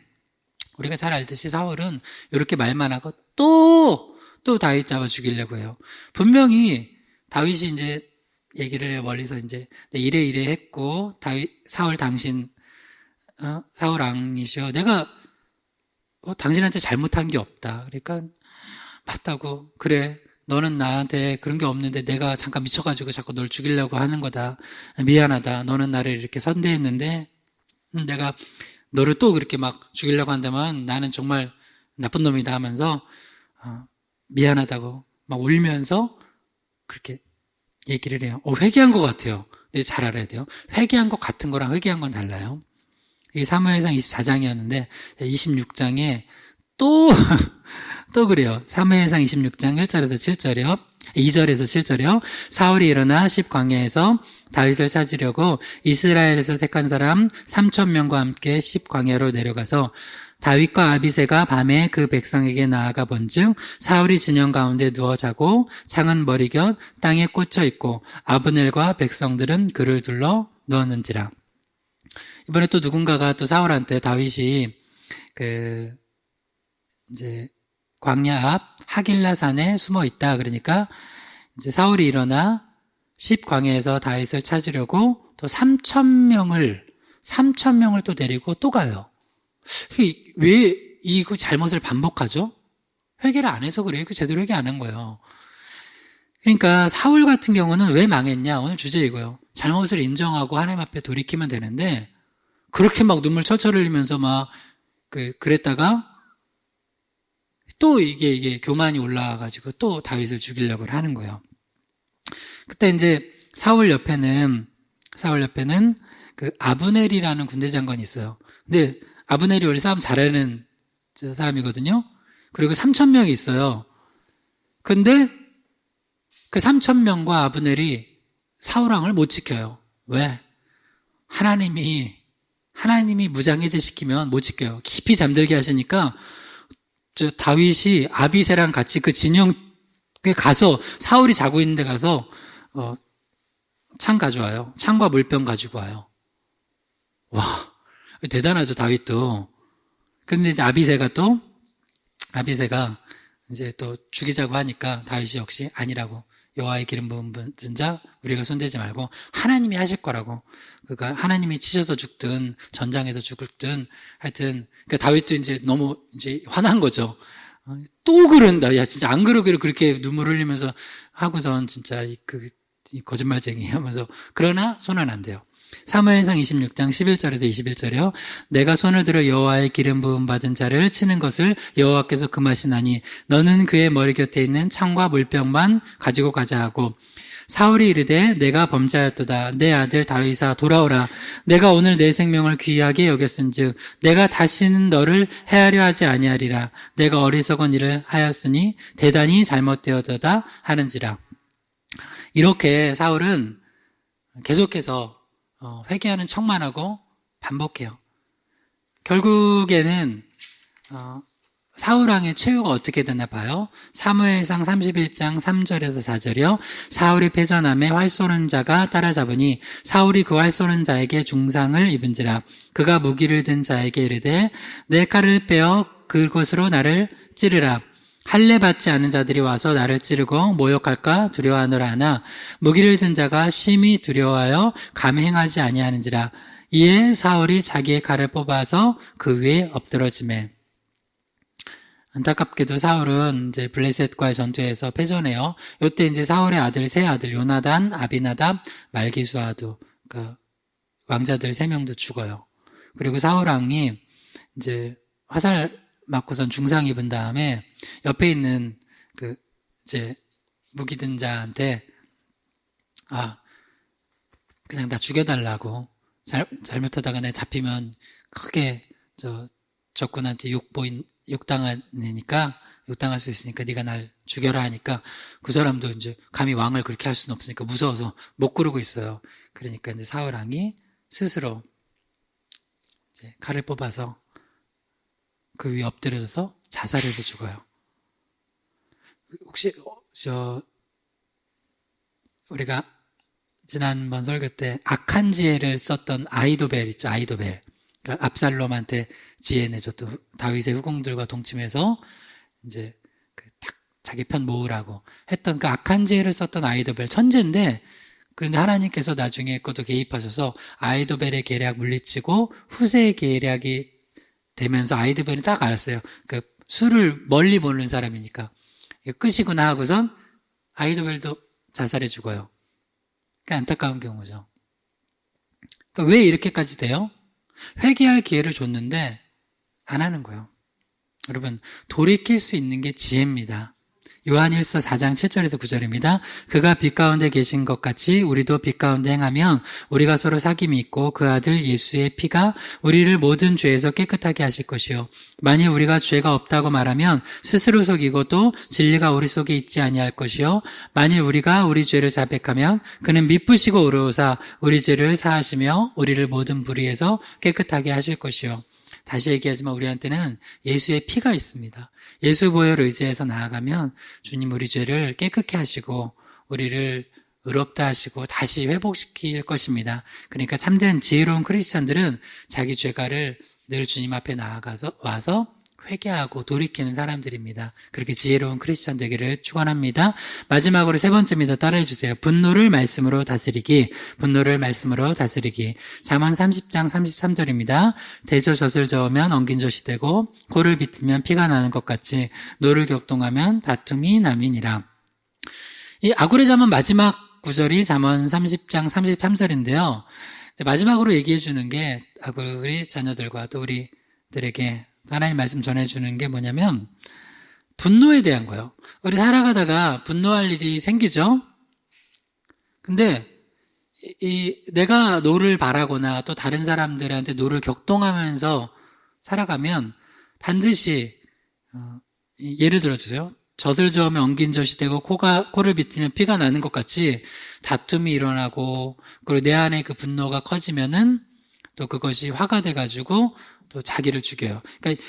우리가 잘 알듯이 사울은 이렇게 말만 하고 또 다윗 잡아 죽이려고 해요. 분명히 다윗이 이제 얘기를 해요. 멀리서 이제 이래 했고 사울 당신 사울 왕이시여 내가 당신한테 잘못한 게 없다. 그러니까 맞다고 그래 너는 나한테 그런 게 없는데 내가 잠깐 미쳐가지고 자꾸 널 죽이려고 하는 거다. 미안하다. 너는 나를 이렇게 선대했는데 내가 너를 또 그렇게 막 죽이려고 한다면 나는 정말 나쁜 놈이다 하면서 미안하다고 막 울면서 그렇게 얘기를 해요. 회개한 것 같아요. 근데 잘 알아야 돼요. 회개한 것 같은 거랑 회개한 건 달라요. 이게 사무엘상 24장이었는데 26장에 또 그래요. 사무엘상 26장 1절에서 7절이요. 2절에서 7절이요. 사울이 일어나 십광야에서 다윗을 찾으려고 이스라엘에서 택한 사람 3,000명과 함께 십광야로 내려가서 다윗과 아비새가 밤에 그 백성에게 나아가 본즉 사울이 진영 가운데 누워 자고 창은 머리 곁 땅에 꽂혀 있고 아브넬과 백성들은 그를 둘러 누웠는지라. 이번에 또 누군가가 또 사울한테 다윗이 이제 광야 앞 하길라 산에 숨어 있다. 그러니까 이제 사울이 일어나 십광야에서 다윗을 찾으려고 또 3,000명을 또 데리고 또 가요. 왜 그 잘못을 반복하죠? 회개를 안 해서 그래요. 제대로 회개 안 한 거예요. 그러니까 사울 같은 경우는 왜 망했냐? 오늘 주제 이거예요. 잘못을 인정하고 하나님 앞에 돌이키면 되는데 그렇게 막 눈물 철철 흘리면서 막 그랬다가 또 이게 교만이 올라와가지고 또 다윗을 죽이려고 하는 거예요. 그때 이제 사울 옆에는 그 아브넬이라는 군대 장관이 있어요. 근데 아브넬이 원래 싸움 잘하는 사람이거든요. 그리고 3,000명이 있어요. 근데 그 3,000명과 아브넬이 사울왕을 못 지켜요. 왜? 하나님이 무장해제 시키면 못 지켜요. 깊이 잠들게 하시니까 다윗이 아비새랑 같이 그 진영에 가서 사울이 자고 있는 데 가서 창 가져와요. 창과 물병 가지고 와요. 와, 대단하죠, 다윗도. 그런데 이제 아비새가 이제 또 죽이자고 하니까 다윗이 역시 아니라고. 여호와의 기름 부은 자 우리가 손대지 말고 하나님이 하실 거라고. 그러니까 하나님이 치셔서 죽든 전장에서 죽든 하여튼 그러니까 다윗도 이제 너무 이제 화난 거죠. 또 그런다. 야 진짜 안 그러기를 그렇게 눈물 흘리면서 하고선 진짜 이 거짓말쟁이 하면서 그러나 손은 안 돼요. 사무엘상 26장 11절에서 21절이요. 내가 손을 들어 여호와의 기름 부음 받은 자를 치는 것을 여호와께서 금하시나니 너는 그의 머리 곁에 있는 창과 물병만 가지고 가자 하고 사울이 이르되 내가 범죄하였도다. 내 아들 다윗아 돌아오라. 내가 오늘 내 생명을 귀하게 여겼은즉 내가 다시는 너를 해하려 하지 아니하리라. 내가 어리석은 일을 하였으니 대단히 잘못되었도다 하는지라. 이렇게 사울은 계속해서 회개하는 척만 하고 반복해요. 결국에는 사울왕의 최후가 어떻게 되나 봐요. 사무엘상 31장 3절에서 4절이요. 사울이 패전함에 활 쏘는 자가 따라잡으니 사울이 그 활 쏘는 자에게 중상을 입은지라. 그가 무기를 든 자에게 이르되 내 칼을 빼어 그곳으로 나를 찌르라. 할례 받지 않은 자들이 와서 나를 찌르고 모욕할까 두려워하노라 하나 무기를 든 자가 심히 두려워하여 감히 행하지 아니하는지라. 이에 사울이 자기의 칼을 뽑아서 그 위에 엎드러지매. 안타깝게도 사울은 이제 블레셋과의 전투에서 패전해요. 요때 이제 사울의 아들, 세 아들, 요나단, 아비나답, 말기수아도, 그러니까 왕자들 3명도 죽어요. 그리고 사울 왕이 이제 화살 맞고선 중상 입은 다음에 옆에 있는 그 이제 무기든 자한테 그냥 나 죽여달라고, 잘못하다가 내가 잡히면 크게 적군한테 욕당할 수 있으니까 네가 날 죽여라 하니까 그 사람도 이제 감히 왕을 그렇게 할 수는 없으니까 무서워서 못 구르고 있어요. 그러니까 이제 사울 왕이 스스로 이제 칼을 뽑아서 그 위에 엎드려서 자살해서 죽어요. 혹시 우리가 지난번 설교 때 악한 지혜를 썼던 아이도벨 있죠? 아이도벨. 그러니까 압살롬한테 지혜 내줬던 다윗의 후궁들과 동침해서 이제 딱 자기 편 모으라고 했던 그 악한 지혜를 썼던 아이도벨, 천재인데, 그런데 하나님께서 나중에 그것도 개입하셔서 아이도벨의 계략 물리치고 후세의 계략이 되면서 아이도벨이 딱 알았어요. 그 술을 멀리 보는 사람이니까 끝이구나 하고선 아이도벨도 자살해 죽어요. 그러니까 안타까운 경우죠. 그러니까 왜 이렇게까지 돼요? 회개할 기회를 줬는데 안 하는 거예요. 여러분, 돌이킬 수 있는 게 지혜입니다. 요한일서 4장 7절에서 9절입니다. 그가 빛 가운데 계신 것 같이 우리도 빛 가운데 행하면 우리가 서로 사귐이 있고 그 아들 예수의 피가 우리를 모든 죄에서 깨끗하게 하실 것이요. 만일 우리가 죄가 없다고 말하면 스스로 속이고 또 진리가 우리 속에 있지 아니할 것이요. 만일 우리가 우리 죄를 자백하면 그는 미쁘시고 의로우사 우리 죄를 사하시며 우리를 모든 불의에서 깨끗하게 하실 것이요. 다시 얘기하지만 우리한테는 예수의 피가 있습니다. 예수 보혈을 의지해서 나아가면 주님 우리 죄를 깨끗게 하시고 우리를 의롭다 하시고 다시 회복시킬 것입니다. 그러니까 참된 지혜로운 크리스찬들은 자기 죄가를 늘 주님 앞에 와서 회개하고 돌이키는 사람들입니다. 그렇게 지혜로운 크리스찬 되기를 축원합니다. 마지막으로 3번째입니다. 따라해 주세요. 분노를 말씀으로 다스리기. 분노를 말씀으로 다스리기. 잠언 30장 33절입니다. 대저 젖을 저으면 엉긴 젖이 되고 코를 비틀면 피가 나는 것 같이 노를 격동하면 다툼이 남이니라. 이 아굴의 잠언 마지막 구절이 잠언 30장 33절인데요. 마지막으로 얘기해 주는 게 아굴의 자녀들과 또 우리들에게 하나님 말씀 전해주는 게 뭐냐면 분노에 대한 거예요. 우리 살아가다가 분노할 일이 생기죠. 근데 내가 노를 바라거나 또 다른 사람들한테 노를 격동하면서 살아가면 반드시 예를 들어주세요. 젖을 저으면 엉긴 젖이 되고 코를 비틀면 피가 나는 것 같이 다툼이 일어나고 그리고 내 안에 그 분노가 커지면은 또 그것이 화가 돼가지고 또 자기를 죽여요. 그러니까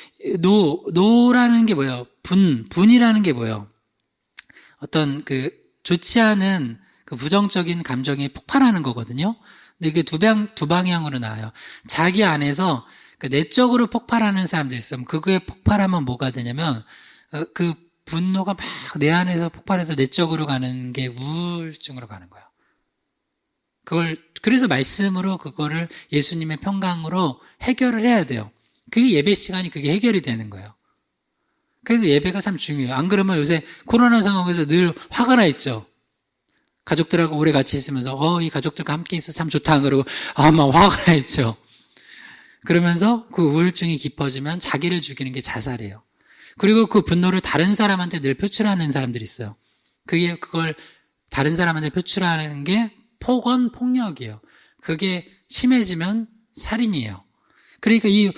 노라는 게 뭐예요? 분이라는 게 뭐예요? 어떤 좋지 않은 그 부정적인 감정이 폭발하는 거거든요. 근데 이게 두 방향으로 나와요. 자기 안에서 내적으로 폭발하는 사람들이 있으면 그거에 폭발하면 뭐가 되냐면 그 분노가 막 내 안에서 폭발해서 내적으로 가는 게 우울증으로 가는 거예요. 그래서 말씀으로 그거를 예수님의 평강으로 해결을 해야 돼요. 그 예배 시간이 그게 해결이 되는 거예요. 그래서 예배가 참 중요해요. 안 그러면 요새 코로나 상황에서 늘 화가 나 있죠. 가족들하고 오래 같이 있으면서 이 가족들과 함께 있어 참 좋다. 그러고 막 화가 나 있죠. 그러면서 그 우울증이 깊어지면 자기를 죽이는 게 자살이에요. 그리고 그 분노를 다른 사람한테 늘 표출하는 사람들이 있어요. 그걸 다른 사람한테 표출하는 게 폭언폭력이에요. 그게 심해지면 살인이에요. 그러니까 이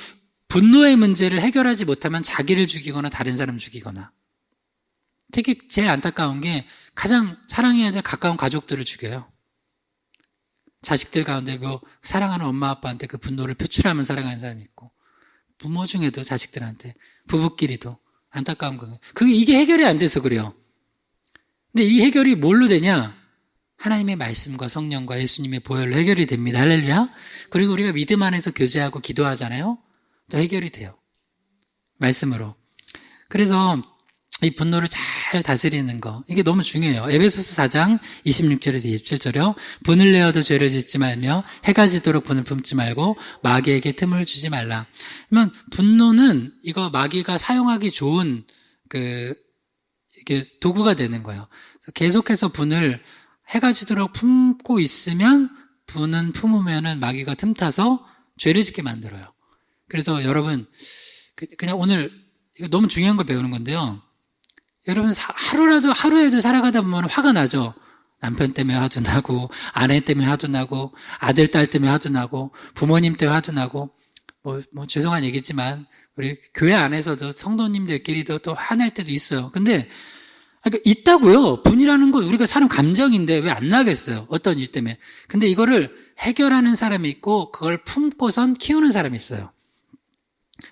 분노의 문제를 해결하지 못하면 자기를 죽이거나 다른 사람 죽이거나, 특히 제일 안타까운 게 가장 사랑해야 될 가까운 가족들을 죽여요. 자식들 가운데 사랑하는 엄마 아빠한테 그 분노를 표출하면 사랑하는 사람이 있고, 부모 중에도 자식들한테, 부부끼리도 안타까운 거예요. 이게 해결이 안 돼서 그래요. 근데 이 해결이 뭘로 되냐? 하나님의 말씀과 성령과 예수님의 보혈로 해결이 됩니다. 할렐루야. 그리고 우리가 믿음 안에서 교제하고 기도하잖아요. 또 해결이 돼요. 말씀으로. 그래서 이 분노를 잘 다스리는 거, 이게 너무 중요해요. 에베소서 4장 26절에서 27절이요. 분을 내어도 죄를 짓지 말며 해가 지도록 분을 품지 말고 마귀에게 틈을 주지 말라. 그러면 분노는 이거 마귀가 사용하기 좋은 이게 도구가 되는 거예요. 계속해서 분을 해가 지도록 품고 있으면 분은 품으면은 마귀가 틈타서 죄를 짓게 만들어요. 그래서 여러분, 그냥 오늘 이거 너무 중요한 걸 배우는 건데요. 여러분, 하루에도 살아가다 보면 화가 나죠? 남편 때문에 화도 나고, 아내 때문에 화도 나고, 아들, 딸 때문에 화도 나고, 부모님 때문에 화도 나고, 죄송한 얘기지만, 우리 교회 안에서도 성도님들끼리도 또 화낼 때도 있어요. 근데, 그러니까 있다고요. 분이라는 건 우리가 사람 감정인데 왜 안 나겠어요? 어떤 일 때문에. 근데 이거를 해결하는 사람이 있고, 그걸 품고선 키우는 사람이 있어요.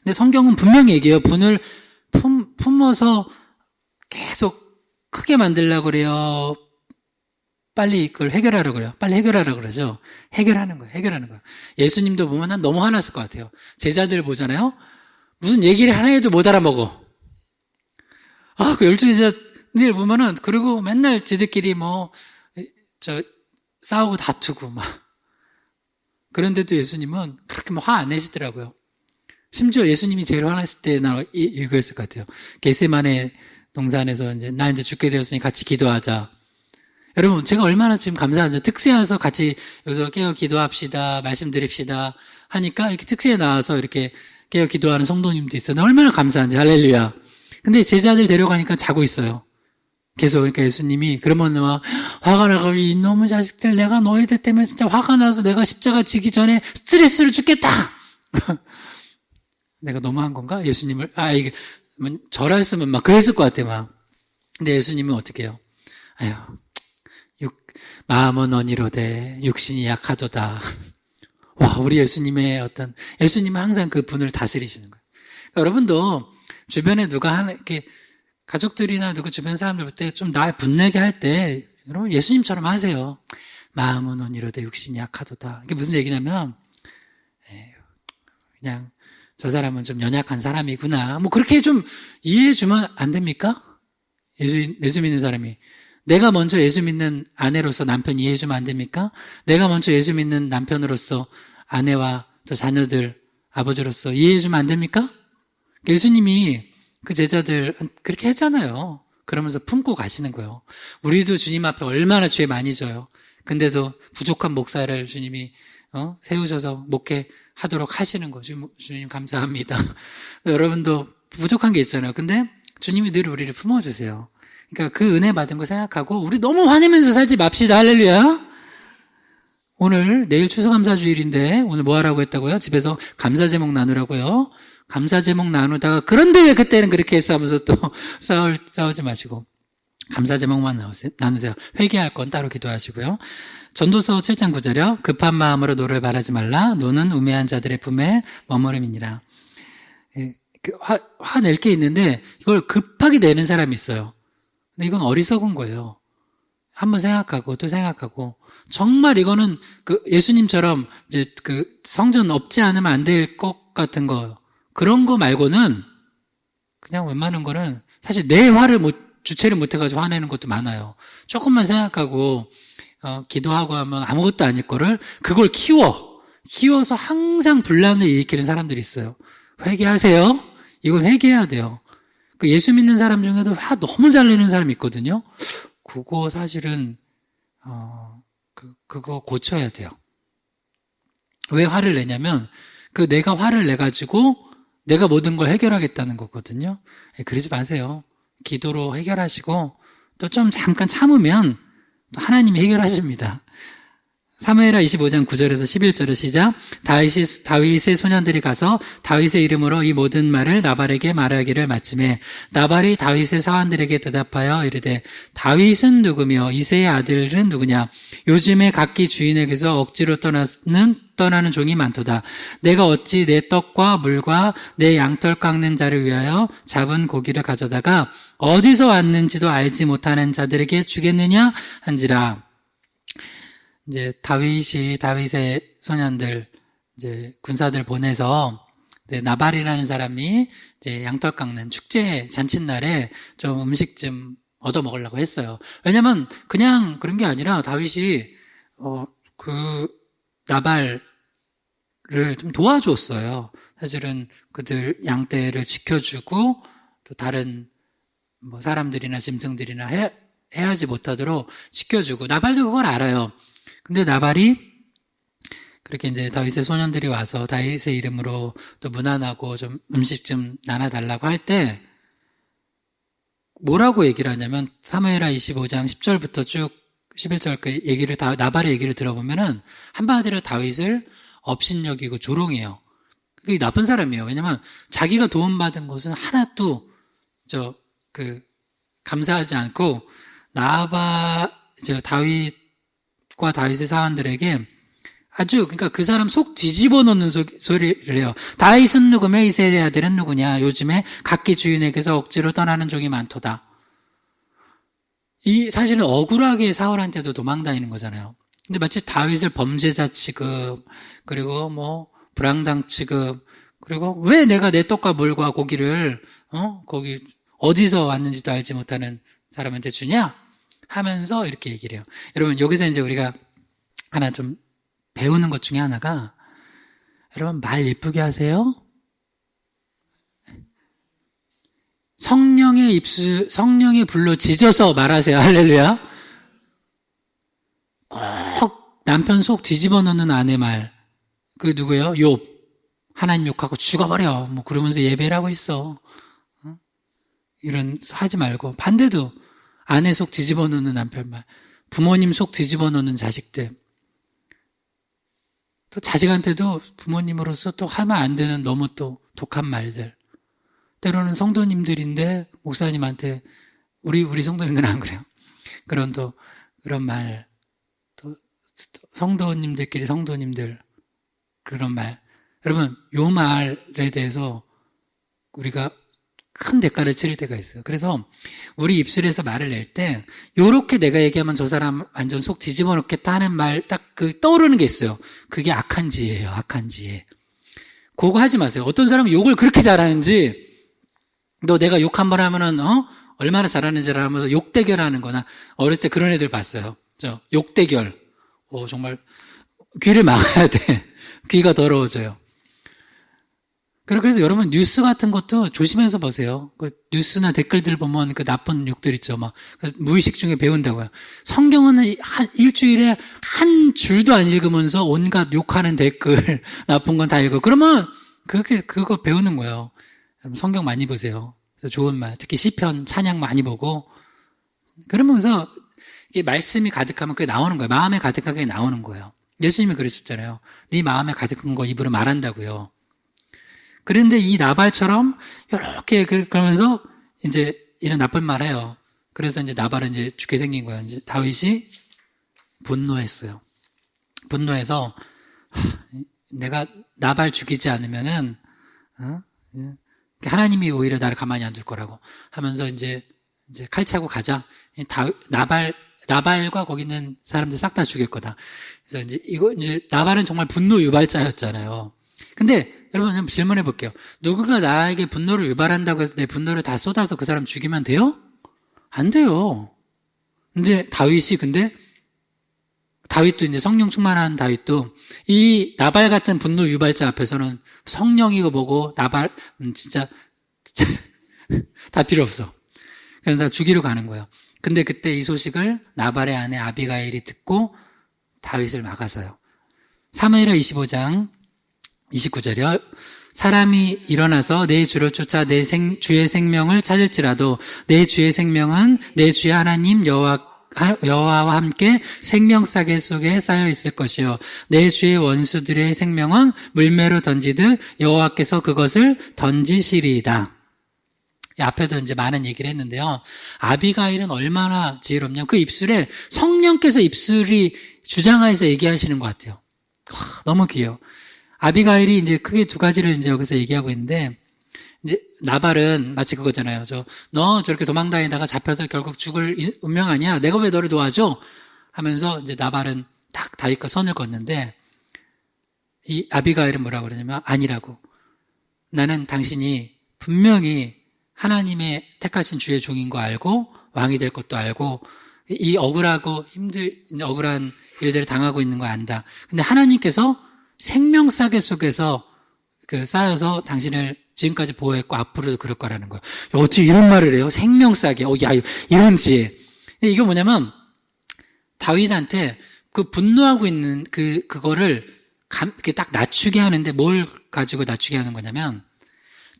근데 성경은 분명히 얘기해요. 분을 품어서 계속 크게 만들려고 그래요? 빨리 그걸 해결하려고 그래요? 빨리 해결하려고 그러죠? 해결하는 거예요. 예수님도 보면 난 너무 화났을 것 같아요. 제자들 보잖아요? 무슨 얘기를 하나 해도 못 알아먹어. 그 12제자들 보면은, 그리고 맨날 지들끼리 싸우고 다투고 막. 그런데도 예수님은 그렇게 화 안 내시더라고요. 심지어 예수님이 제일 화났을 때 이거였을 것 같아요. 겟세마네 동산에서 나 이제 죽게 되었으니 같이 기도하자. 여러분, 제가 얼마나 지금 감사한지, 특세에 와서 같이 여기서 깨어 기도합시다, 말씀드립시다 하니까 이렇게 특세에 나와서 이렇게 깨어 기도하는 성도님도 있어요. 얼마나 감사한지, 할렐루야. 근데 제자들 데려가니까 자고 있어요. 계속. 그러니까 예수님이 그러면 막 화가 나고, 이놈의 자식들, 내가 너희들 때문에 진짜 화가 나서 내가 십자가 지기 전에 스트레스를 죽겠다. 내가 너무한 건가? 예수님을 이게 절했으면 막 그랬을 것 같아 막. 근데 예수님은 어떻게 해요? 마음은 언이로되 육신이 약하도다. 와, 우리 예수님은 항상 그 분을 다스리시는 거예요. 그러니까 여러분도 주변에 이렇게 가족들이나 누구 주변 사람들 볼 때 좀 날 분내게 할 때, 여러분 예수님처럼 하세요. 마음은 언이로되 육신이 약하도다. 이게 무슨 얘기냐면, 그냥 저 사람은 좀 연약한 사람이구나. 그렇게 좀 이해해 주면 안 됩니까? 예수 믿는 사람이. 내가 먼저 예수 믿는 아내로서 남편 이해해 주면 안 됩니까? 내가 먼저 예수 믿는 남편으로서 아내와 또 자녀들, 아버지로서 이해해 주면 안 됩니까? 예수님이 그 제자들 그렇게 했잖아요. 그러면서 품고 가시는 거예요. 우리도 주님 앞에 얼마나 죄 많이 져요. 근데도 부족한 목사를 주님이 세우셔서 목회하도록 하시는 거죠. 주님 감사합니다. 여러분도 부족한 게 있잖아요. 근데 주님이 늘 우리를 품어주세요. 그러니까 그 은혜 받은 거 생각하고 우리 너무 화내면서 살지 맙시다. 할렐루야. 내일 추수감사주일인데 오늘 뭐 하라고 했다고요? 집에서 감사 제목 나누라고요. 감사 제목 나누다가 그런데 왜 그때는 그렇게 했어 하면서 또 싸우지 마시고 감사 제목만 나누세요. 회개할 건 따로 기도하시고요. 전도서 7장 9절이요. 급한 마음으로 노를 바라지 말라. 노는 우매한 자들의 품에 머무름이니라. 화낼 게 있는데 이걸 급하게 내는 사람이 있어요. 근데 이건 어리석은 거예요. 한번 생각하고 또 생각하고 정말 이거는 예수님처럼 이제 성전 없지 않으면 안 될 것 같은 거 그런 거 말고는 그냥 웬만한 거는 사실 내 화를 주체를 못해가지고 화내는 것도 많아요. 조금만 생각하고 기도하고 하면 아무것도 아닐 거를 그걸 키워서 항상 분란을 일으키는 사람들이 있어요. 회개하세요. 이건 회개해야 돼요. 예수 믿는 사람 중에도 화 너무 잘 내는 사람이 있거든요. 그거 사실은 그거 고쳐야 돼요. 왜 화를 내냐면 내가 화를 내가지고 내가 모든 걸 해결하겠다는 거거든요. 그러지 마세요. 기도로 해결하시고 또 좀 잠깐 참으면 또 하나님이 해결하십니다. 사무엘하 25장 9절에서 11절을 시작. 다윗의 소년들이 가서 다윗의 이름으로 이 모든 말을 나발에게 말하기를 마침에 나발이 다윗의 사환들에게 대답하여 이르되 다윗은 누구며 이새의 아들은 누구냐? 요즘에 각기 주인에게서 억지로 떠나는 종이 많도다. 내가 어찌 내 떡과 물과 내 양털 깎는 자를 위하여 잡은 고기를 가져다가 어디서 왔는지도 알지 못하는 자들에게 주겠느냐 한지라. 이제 다윗의 소년들, 이제 군사들 보내서 네, 나발이라는 사람이 이제 양털 깎는 축제 잔칫날에 좀 음식 좀 얻어 먹으려고 했어요. 왜냐면 그냥 그런 게 아니라 다윗이 그 나발을 좀 도와줬어요. 사실은 그들 양떼를 지켜주고 또 다른 뭐 사람들이나 짐승들이나 해하지 못하도록 지켜주고 나발도 그걸 알아요. 근데 나발이 그렇게 이제 다윗의 소년들이 와서 다윗의 이름으로 또 문안하고 좀 음식 좀 나눠달라고 할 때 뭐라고 얘기를 하냐면 사무엘하 25장 10절부터 쭉 11절 그 얘기를 나발의 얘기를 들어보면은 한마디로 다윗을 업신여기고 조롱해요. 그게 나쁜 사람이에요. 왜냐면 자기가 도움받은 것은 하나도 감사하지 않고 다윗과 다윗의 사원들에게 아주 그러니까 그 사람 속 뒤집어 놓는 소리를 해요. 다윗은 누구며 이새의 아들은 누구냐? 요즘에 각기 주인에게서 억지로 떠나는 종이 많도다. 이 사실은 억울하게 사울한테도 도망다니는 거잖아요. 근데 마치 다윗을 범죄자 취급, 그리고 뭐 불황당 취급, 그리고 왜 내가 내 떡과 물과 고기를 거기 어디서 왔는지도 알지 못하는 사람한테 주냐? 하면서 이렇게 얘기를 해요. 여러분 여기서 이제 우리가 하나 좀 배우는 것 중에 하나가 여러분 말 예쁘게 하세요. 성령의 불로 지져서 말하세요. 할렐루야. 꼭 남편 속 뒤집어 놓는 아내 말. 그게 누구예요? 욥. 하나님 욕하고 죽어버려. 뭐 그러면서 예배를 하고 있어. 이런 하지 말고 반대도 아내 속 뒤집어 놓는 남편 말. 부모님 속 뒤집어 놓는 자식들. 또 자식한테도 부모님으로서 또 하면 안 되는 너무 또 독한 말들. 때로는 성도님들인데 목사님한테 우리 성도님들은 안 그래요. 그런 말. 또 성도님들끼리 성도님들 그런 말. 여러분 요 말에 대해서 우리가 큰 대가를 치를 때가 있어요. 그래서 우리 입술에서 말을 낼 때 요렇게 내가 얘기하면 저 사람 완전 속 뒤집어 놓겠다 하는 말 딱 떠오르는 게 있어요. 그게 악한 지혜예요. 악한 지혜. 그거 하지 마세요. 어떤 사람은 욕을 그렇게 잘하는지 너 내가 욕 한 번 하면은 얼마나 잘하는지를 하면서 욕 대결하는 거나 어렸을 때 그런 애들 봤어요. 욕 대결. 정말 귀를 막아야 돼. 귀가 더러워져요. 그래서 여러분 뉴스 같은 것도 조심해서 보세요. 그 뉴스나 댓글들 보면 그 나쁜 욕들 있죠. 막 무의식 중에 배운다고요. 성경은 일주일에 한 줄도 안 읽으면서 온갖 욕하는 댓글 나쁜 건 다 읽어. 그러면 그거 배우는 거예요. 성경 많이 보세요. 그래서 좋은 말, 특히 시편, 찬양 많이 보고 그러면서 이게 말씀이 가득하면 그게 나오는 거예요. 마음에 가득하게 나오는 거예요. 예수님이 그러셨잖아요. 네 마음에 가득한 거 입으로 말한다고요. 그런데 이 나발처럼 이렇게 그러면서 이제 이런 나쁜 말 해요. 그래서 이제 나발은 이제 죽게 생긴 거예요. 이제 다윗이 분노했어요. 분노해서 내가 나발 죽이지 않으면은 하나님이 오히려 나를 가만히 안 둘 거라고 하면서 이제 칼 차고 가자. 나발과 거기 있는 사람들 싹 다 죽일 거다. 그래서 이제 나발은 정말 분노 유발자였잖아요. 근데 여러분 한번 질문해 볼게요. 누군가 나에게 분노를 유발한다고 해서 내 분노를 다 쏟아서 그 사람 죽이면 돼요? 안 돼요. 근데 다윗도 이제 성령 충만한 다윗도 이 나발 같은 분노 유발자 앞에서는 성령이고 뭐고 나발 진짜 다 필요 없어. 그냥 다 죽이러 가는 거예요. 근데 그때 이 소식을 나발의 아내 아비가일이 듣고 다윗을 막아서요. 사무엘하 25장 29절이요. 사람이 일어나서 내 주를 쫓아 내 주의 생명을 찾을지라도 내 주의 생명은 내 주의 하나님 여호와와 함께 생명싸개 속에 쌓여 있을 것이요 내 주의 원수들의 생명은 물매로 던지듯 여호와께서 그것을 던지시리이다. 앞에도 이제 많은 얘기를 했는데요. 아비가일은 얼마나 지혜롭냐면 그 입술에 성령께서 입술이 주장하여서 얘기하시는 것 같아요. 너무 귀해요. 아비가일이 이제 크게 두 가지를 이제 여기서 얘기하고 있는데, 이제 나발은 마치 그거잖아요. 너 저렇게 도망다니다가 잡혀서 결국 죽을 운명 아니야? 내가 왜 너를 도와줘? 하면서 이제 나발은 딱 다윗과 선을 걷는데, 이 아비가일은 뭐라고 그러냐면 아니라고. 나는 당신이 분명히 하나님의 택하신 주의 종인 거 알고 왕이 될 것도 알고 이 억울한 일들을 당하고 있는 거 안다. 근데 하나님께서 생명싸개 속에서 쌓여서 당신을 지금까지 보호했고 앞으로도 그럴 거라는 거예요. 어떻게 이런 말을 해요? 생명싸개. 야, 이런 지혜. 이거 뭐냐면 다윗한테 그 분노하고 있는 그거를 이렇게 딱 낮추게 하는데 뭘 가지고 낮추게 하는 거냐면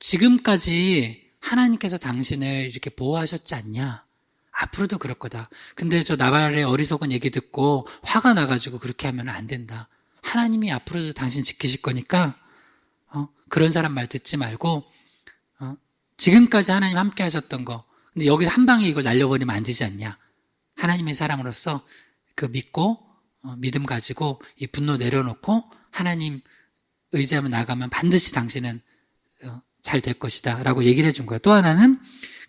지금까지 하나님께서 당신을 이렇게 보호하셨지 않냐? 앞으로도 그럴 거다. 근데 저 나발의 어리석은 얘기 듣고 화가 나가지고 그렇게 하면 안 된다. 하나님이 앞으로도 당신 지키실 거니까 그런 사람 말 듣지 말고 지금까지 하나님 함께 하셨던 거 근데 여기서 한 방에 이걸 날려버리면 안 되지 않냐. 하나님의 사람으로서 그 믿고 믿음 가지고 이 분노 내려놓고 하나님 의지하며 나가면 반드시 당신은 잘 될 것이다 라고 얘기를 해준 거예요. 또 하나는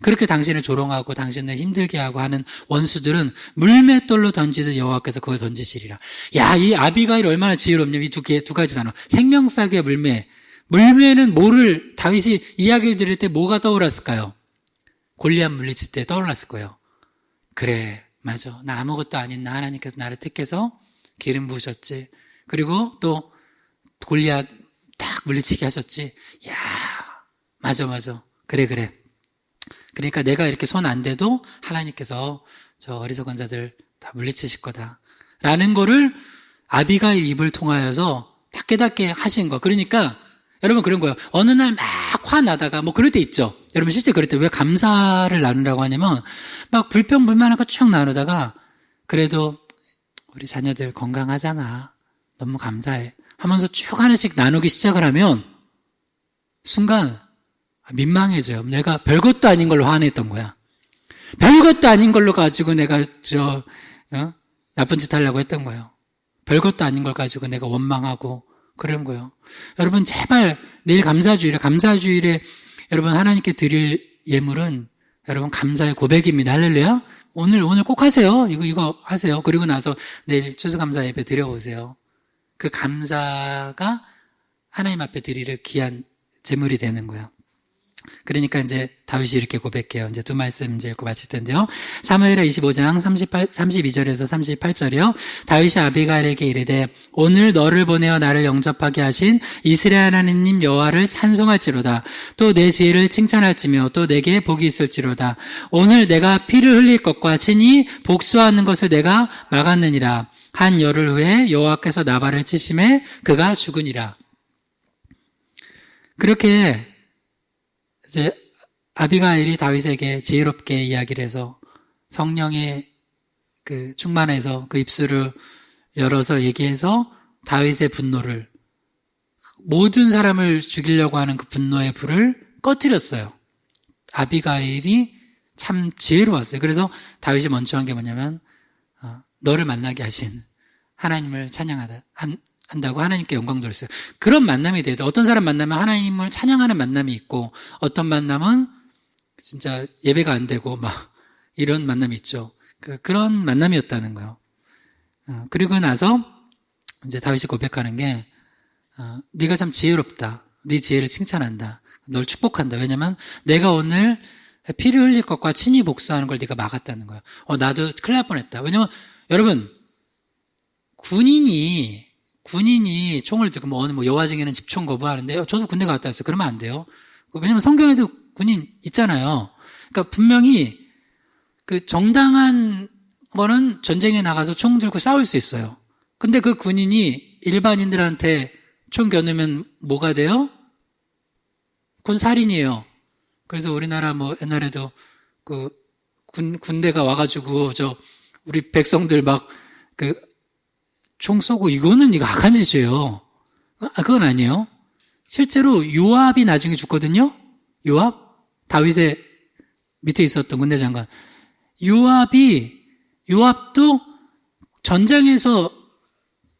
그렇게 당신을 조롱하고 당신을 힘들게 하고 하는 원수들은 물맷돌로 던지듯 여호와께서 그걸 던지시리라. 야, 이 아비가일 얼마나 지혜롭냐. 이 두 가지 단어. 생명싸개 물매. 물매는 뭐를 다윗이 이야기를 들을 때 뭐가 떠올랐을까요? 골리앗 물리칠 때 떠올랐을 거예요. 그래, 맞아. 나 아무것도 아닌 나 하나님께서 나를 택해서 기름 부으셨지. 그리고 또 골리앗 딱 물리치게 하셨지. 야, 맞아. 그래. 그러니까 내가 이렇게 손 안 대도 하나님께서 저 어리석은 자들 다 물리치실 거다. 라는 거를 아비가일 입을 통하여서 딱 깨닫게 하신 거. 그러니까 여러분 그런 거예요. 어느 날 막 화나다가 뭐 그럴 때 있죠. 여러분 실제 그럴 때 왜 감사를 나누라고 하냐면 막 불평불만한 거 쭉 나누다가 그래도 우리 자녀들 건강하잖아. 너무 감사해. 하면서 쭉 하나씩 나누기 시작을 하면 순간 민망해져요. 내가 별것도 아닌 걸로 화냈던 거야. 별것도 아닌 걸로 가지고 내가 나쁜 짓 하려고 했던 거예요. 별것도 아닌 걸 가지고 내가 원망하고 그런 거예요. 여러분 제발 내일 감사주일에 여러분 하나님께 드릴 예물은 여러분 감사의 고백입니다. 할렐루야. 오늘 꼭 하세요. 이거 하세요. 그리고 나서 내일 추수감사 예배 드려보세요. 그 감사가 하나님 앞에 드릴 귀한 제물이 되는 거예요. 그러니까 이제 다윗이 이렇게 고백해요. 이제 두 말씀 이제 읽고 마칠 텐데요. 사무엘하 25장 32절에서 38절이요. 다윗이 아비가일에게 이르되 오늘 너를 보내어 나를 영접하게 하신 이스라엘 하나님 여호와를 찬송할지로다. 또 내 지혜를 칭찬할지며 또 내게 복이 있을지로다. 오늘 내가 피를 흘릴 것과 친히 복수하는 것을 내가 막았느니라. 한 열흘 후에 여호와께서 나발을 치심에 그가 죽으니라. 그렇게 이제 아비가일이 다윗에게 지혜롭게 이야기를 해서 성령의 충만해서 그 입술을 열어서 얘기해서 다윗의 분노를 모든 사람을 죽이려고 하는 그 분노의 불을 꺼뜨렸어요. 아비가일이 참 지혜로웠어요. 그래서 다윗이 먼저 한 게 뭐냐면 너를 만나게 하신 하나님을 한다고 하나님께 영광 돌렸어요. 그런 만남이 돼도 어떤 사람 만나면 하나님을 찬양하는 만남이 있고 어떤 만남은 진짜 예배가 안 되고 막 이런 만남이 있죠. 그런 만남이었다는 거예요. 그리고 나서 이제 다윗이 고백하는 게 네가 참 지혜롭다. 네 지혜를 칭찬한다. 널 축복한다. 왜냐면 내가 오늘 피를 흘릴 것과 친히 복수하는 걸 네가 막았다는 거예요. 나도 큰일 날 뻔했다. 왜냐면 여러분 군인이 총을 들고 뭐 여화증에는 집총 거부하는데 저도 군대 갔다 왔어요. 그러면 안 돼요. 왜냐면 성경에도 군인 있잖아요. 그러니까 분명히 그 정당한 거는 전쟁에 나가서 총 들고 싸울 수 있어요. 근데 그 군인이 일반인들한테 총 겨누면 뭐가 돼요? 그건 살인이에요. 그래서 우리나라 뭐 옛날에도 그 군대가 와가지고 우리 백성들 막 총 쏘고 이거는 악한 짓이에요. 그건 아니에요. 실제로 요압이 나중에 죽거든요. 다윗의 밑에 있었던 군대 장관. 요압도 전장에서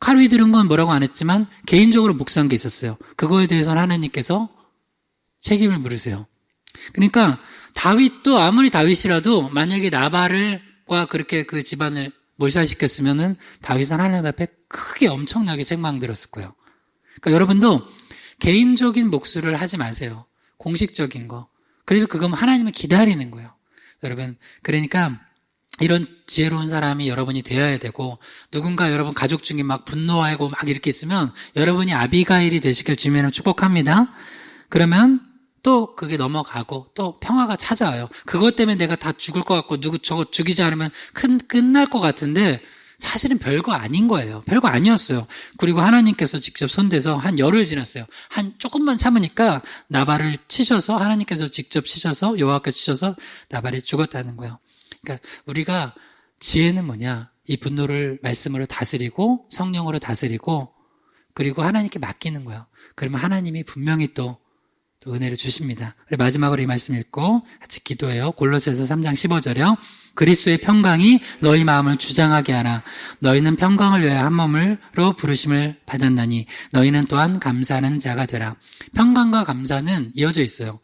칼 휘두른 건 뭐라고 안 했지만 개인적으로 묵사한 게 있었어요. 그거에 대해서는 하나님께서 책임을 물으세요. 그러니까 다윗도 아무리 다윗이라도 만약에 나발과 그렇게 그 집안을 몰살시켰으면은 다윗은 하나님 앞에 크게 엄청나게 책망 들었을 거예요. 그러니까 여러분도 개인적인 목수를 하지 마세요. 공식적인 거. 그래서 그건 하나님을 기다리는 거예요. 여러분, 그러니까 이런 지혜로운 사람이 여러분이 되어야 되고, 누군가 여러분 가족 중에 막 분노하고 막 이렇게 있으면 여러분이 아비가일이 되시길 주님으로 축복합니다. 그러면 또 그게 넘어가고 또 평화가 찾아와요. 그것 때문에 내가 다 죽을 것 같고 누구 저거 죽이지 않으면 끝날 것 같은데 사실은 별거 아닌 거예요. 별거 아니었어요. 그리고 하나님께서 직접 손대서 한 열흘 지났어요. 한 조금만 참으니까 나발을 치셔서, 하나님께서 직접 치셔서, 여호와께서 치셔서 나발이 죽었다는 거예요. 그러니까 우리가 지혜는 뭐냐? 이 분노를 말씀으로 다스리고 성령으로 다스리고 그리고 하나님께 맡기는 거예요. 그러면 하나님이 분명히 또 은혜를 주십니다. 그리고 마지막으로 이 말씀 읽고 같이 기도해요. 골로새서 3장 15절이요. 그리스도의 평강이 너희 마음을 주장하게 하라. 너희는 평강을 위하여 한 몸으로 부르심을 받았나니 너희는 또한 감사하는 자가 되라. 평강과 감사는 이어져 있어요.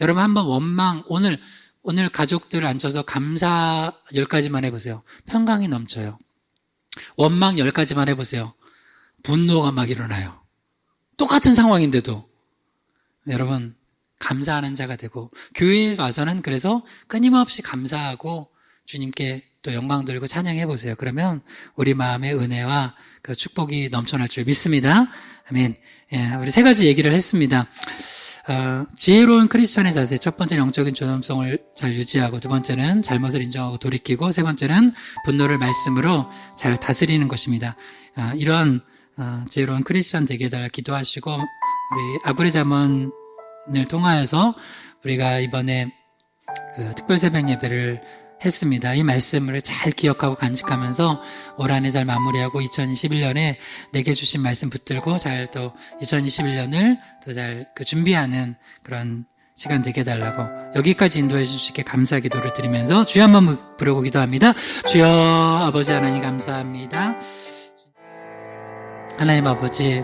여러분 한번 원망, 오늘 가족들을 앉혀서 감사 10가지만 해보세요. 평강이 넘쳐요. 원망 10가지만 해보세요. 분노가 막 일어나요. 똑같은 상황인데도. 여러분, 감사하는 자가 되고, 교회에 와서는 그래서 끊임없이 감사하고 주님께 또 영광 돌리고 찬양해보세요. 그러면 우리 마음의 은혜와 그 축복이 넘쳐날 줄 믿습니다. 아멘. 예, 우리 3가지 얘기를 했습니다. 지혜로운 크리스천의 자세. 첫 번째는 영적인 존엄성을 잘 유지하고, 두 번째는 잘못을 인정하고 돌이키고, 세 번째는 분노를 말씀으로 잘 다스리는 것입니다. 이런 지혜로운 크리스천 되게 해달라 기도하시고, 우리 아구레 잠언을 통하여서 우리가 이번에 특별 새벽 예배를 했습니다. 이 말씀을 잘 기억하고 간직하면서 올 한 해 잘 마무리하고 2021년에 내게 주신 말씀 붙들고 잘 또 2021년을 더 잘 준비하는 그런 시간 되게 해달라고, 여기까지 인도해 주시게 감사 기도를 드리면서 주여 한번 부르고 기도합니다. 주여 아버지 하나님 감사합니다. 하나님 아버지,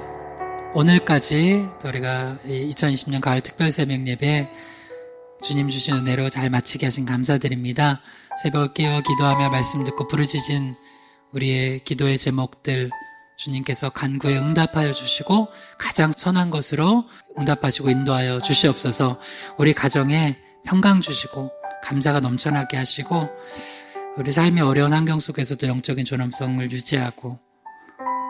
오늘까지 또 우리가 2020년 가을 특별 새벽 예배 주님 주신 은혜로 잘 마치게 하신 감사드립니다. 새벽 깨어 기도하며 말씀 듣고 부르짖은 우리의 기도의 제목들 주님께서 간구에 응답하여 주시고 가장 선한 것으로 응답하시고 인도하여 주시옵소서. 우리 가정에 평강 주시고 감사가 넘쳐나게 하시고 우리 삶의 어려운 환경 속에서도 영적인 존엄성을 유지하고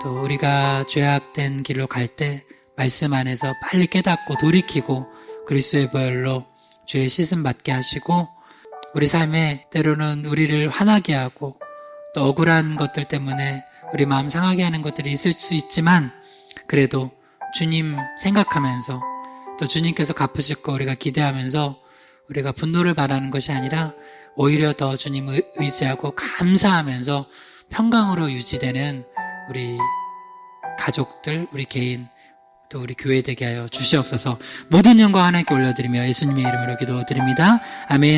또 우리가 죄악된 길로 갈 때 말씀 안에서 빨리 깨닫고 돌이키고 그리스도의 보혈로 죄의 씻음 받게 하시고 우리 삶에 때로는 우리를 화나게 하고 또 억울한 것들 때문에 우리 마음 상하게 하는 것들이 있을 수 있지만 그래도 주님 생각하면서 또 주님께서 갚으실 거 우리가 기대하면서 우리가 분노를 바라는 것이 아니라 오히려 더 주님 의지하고 감사하면서 평강으로 유지되는 우리 가족들, 우리 개인, 또 우리 교회 되게 하여 주시옵소서. 모든 영광 하나님께 올려드리며 예수님의 이름으로 기도드립니다. 아멘.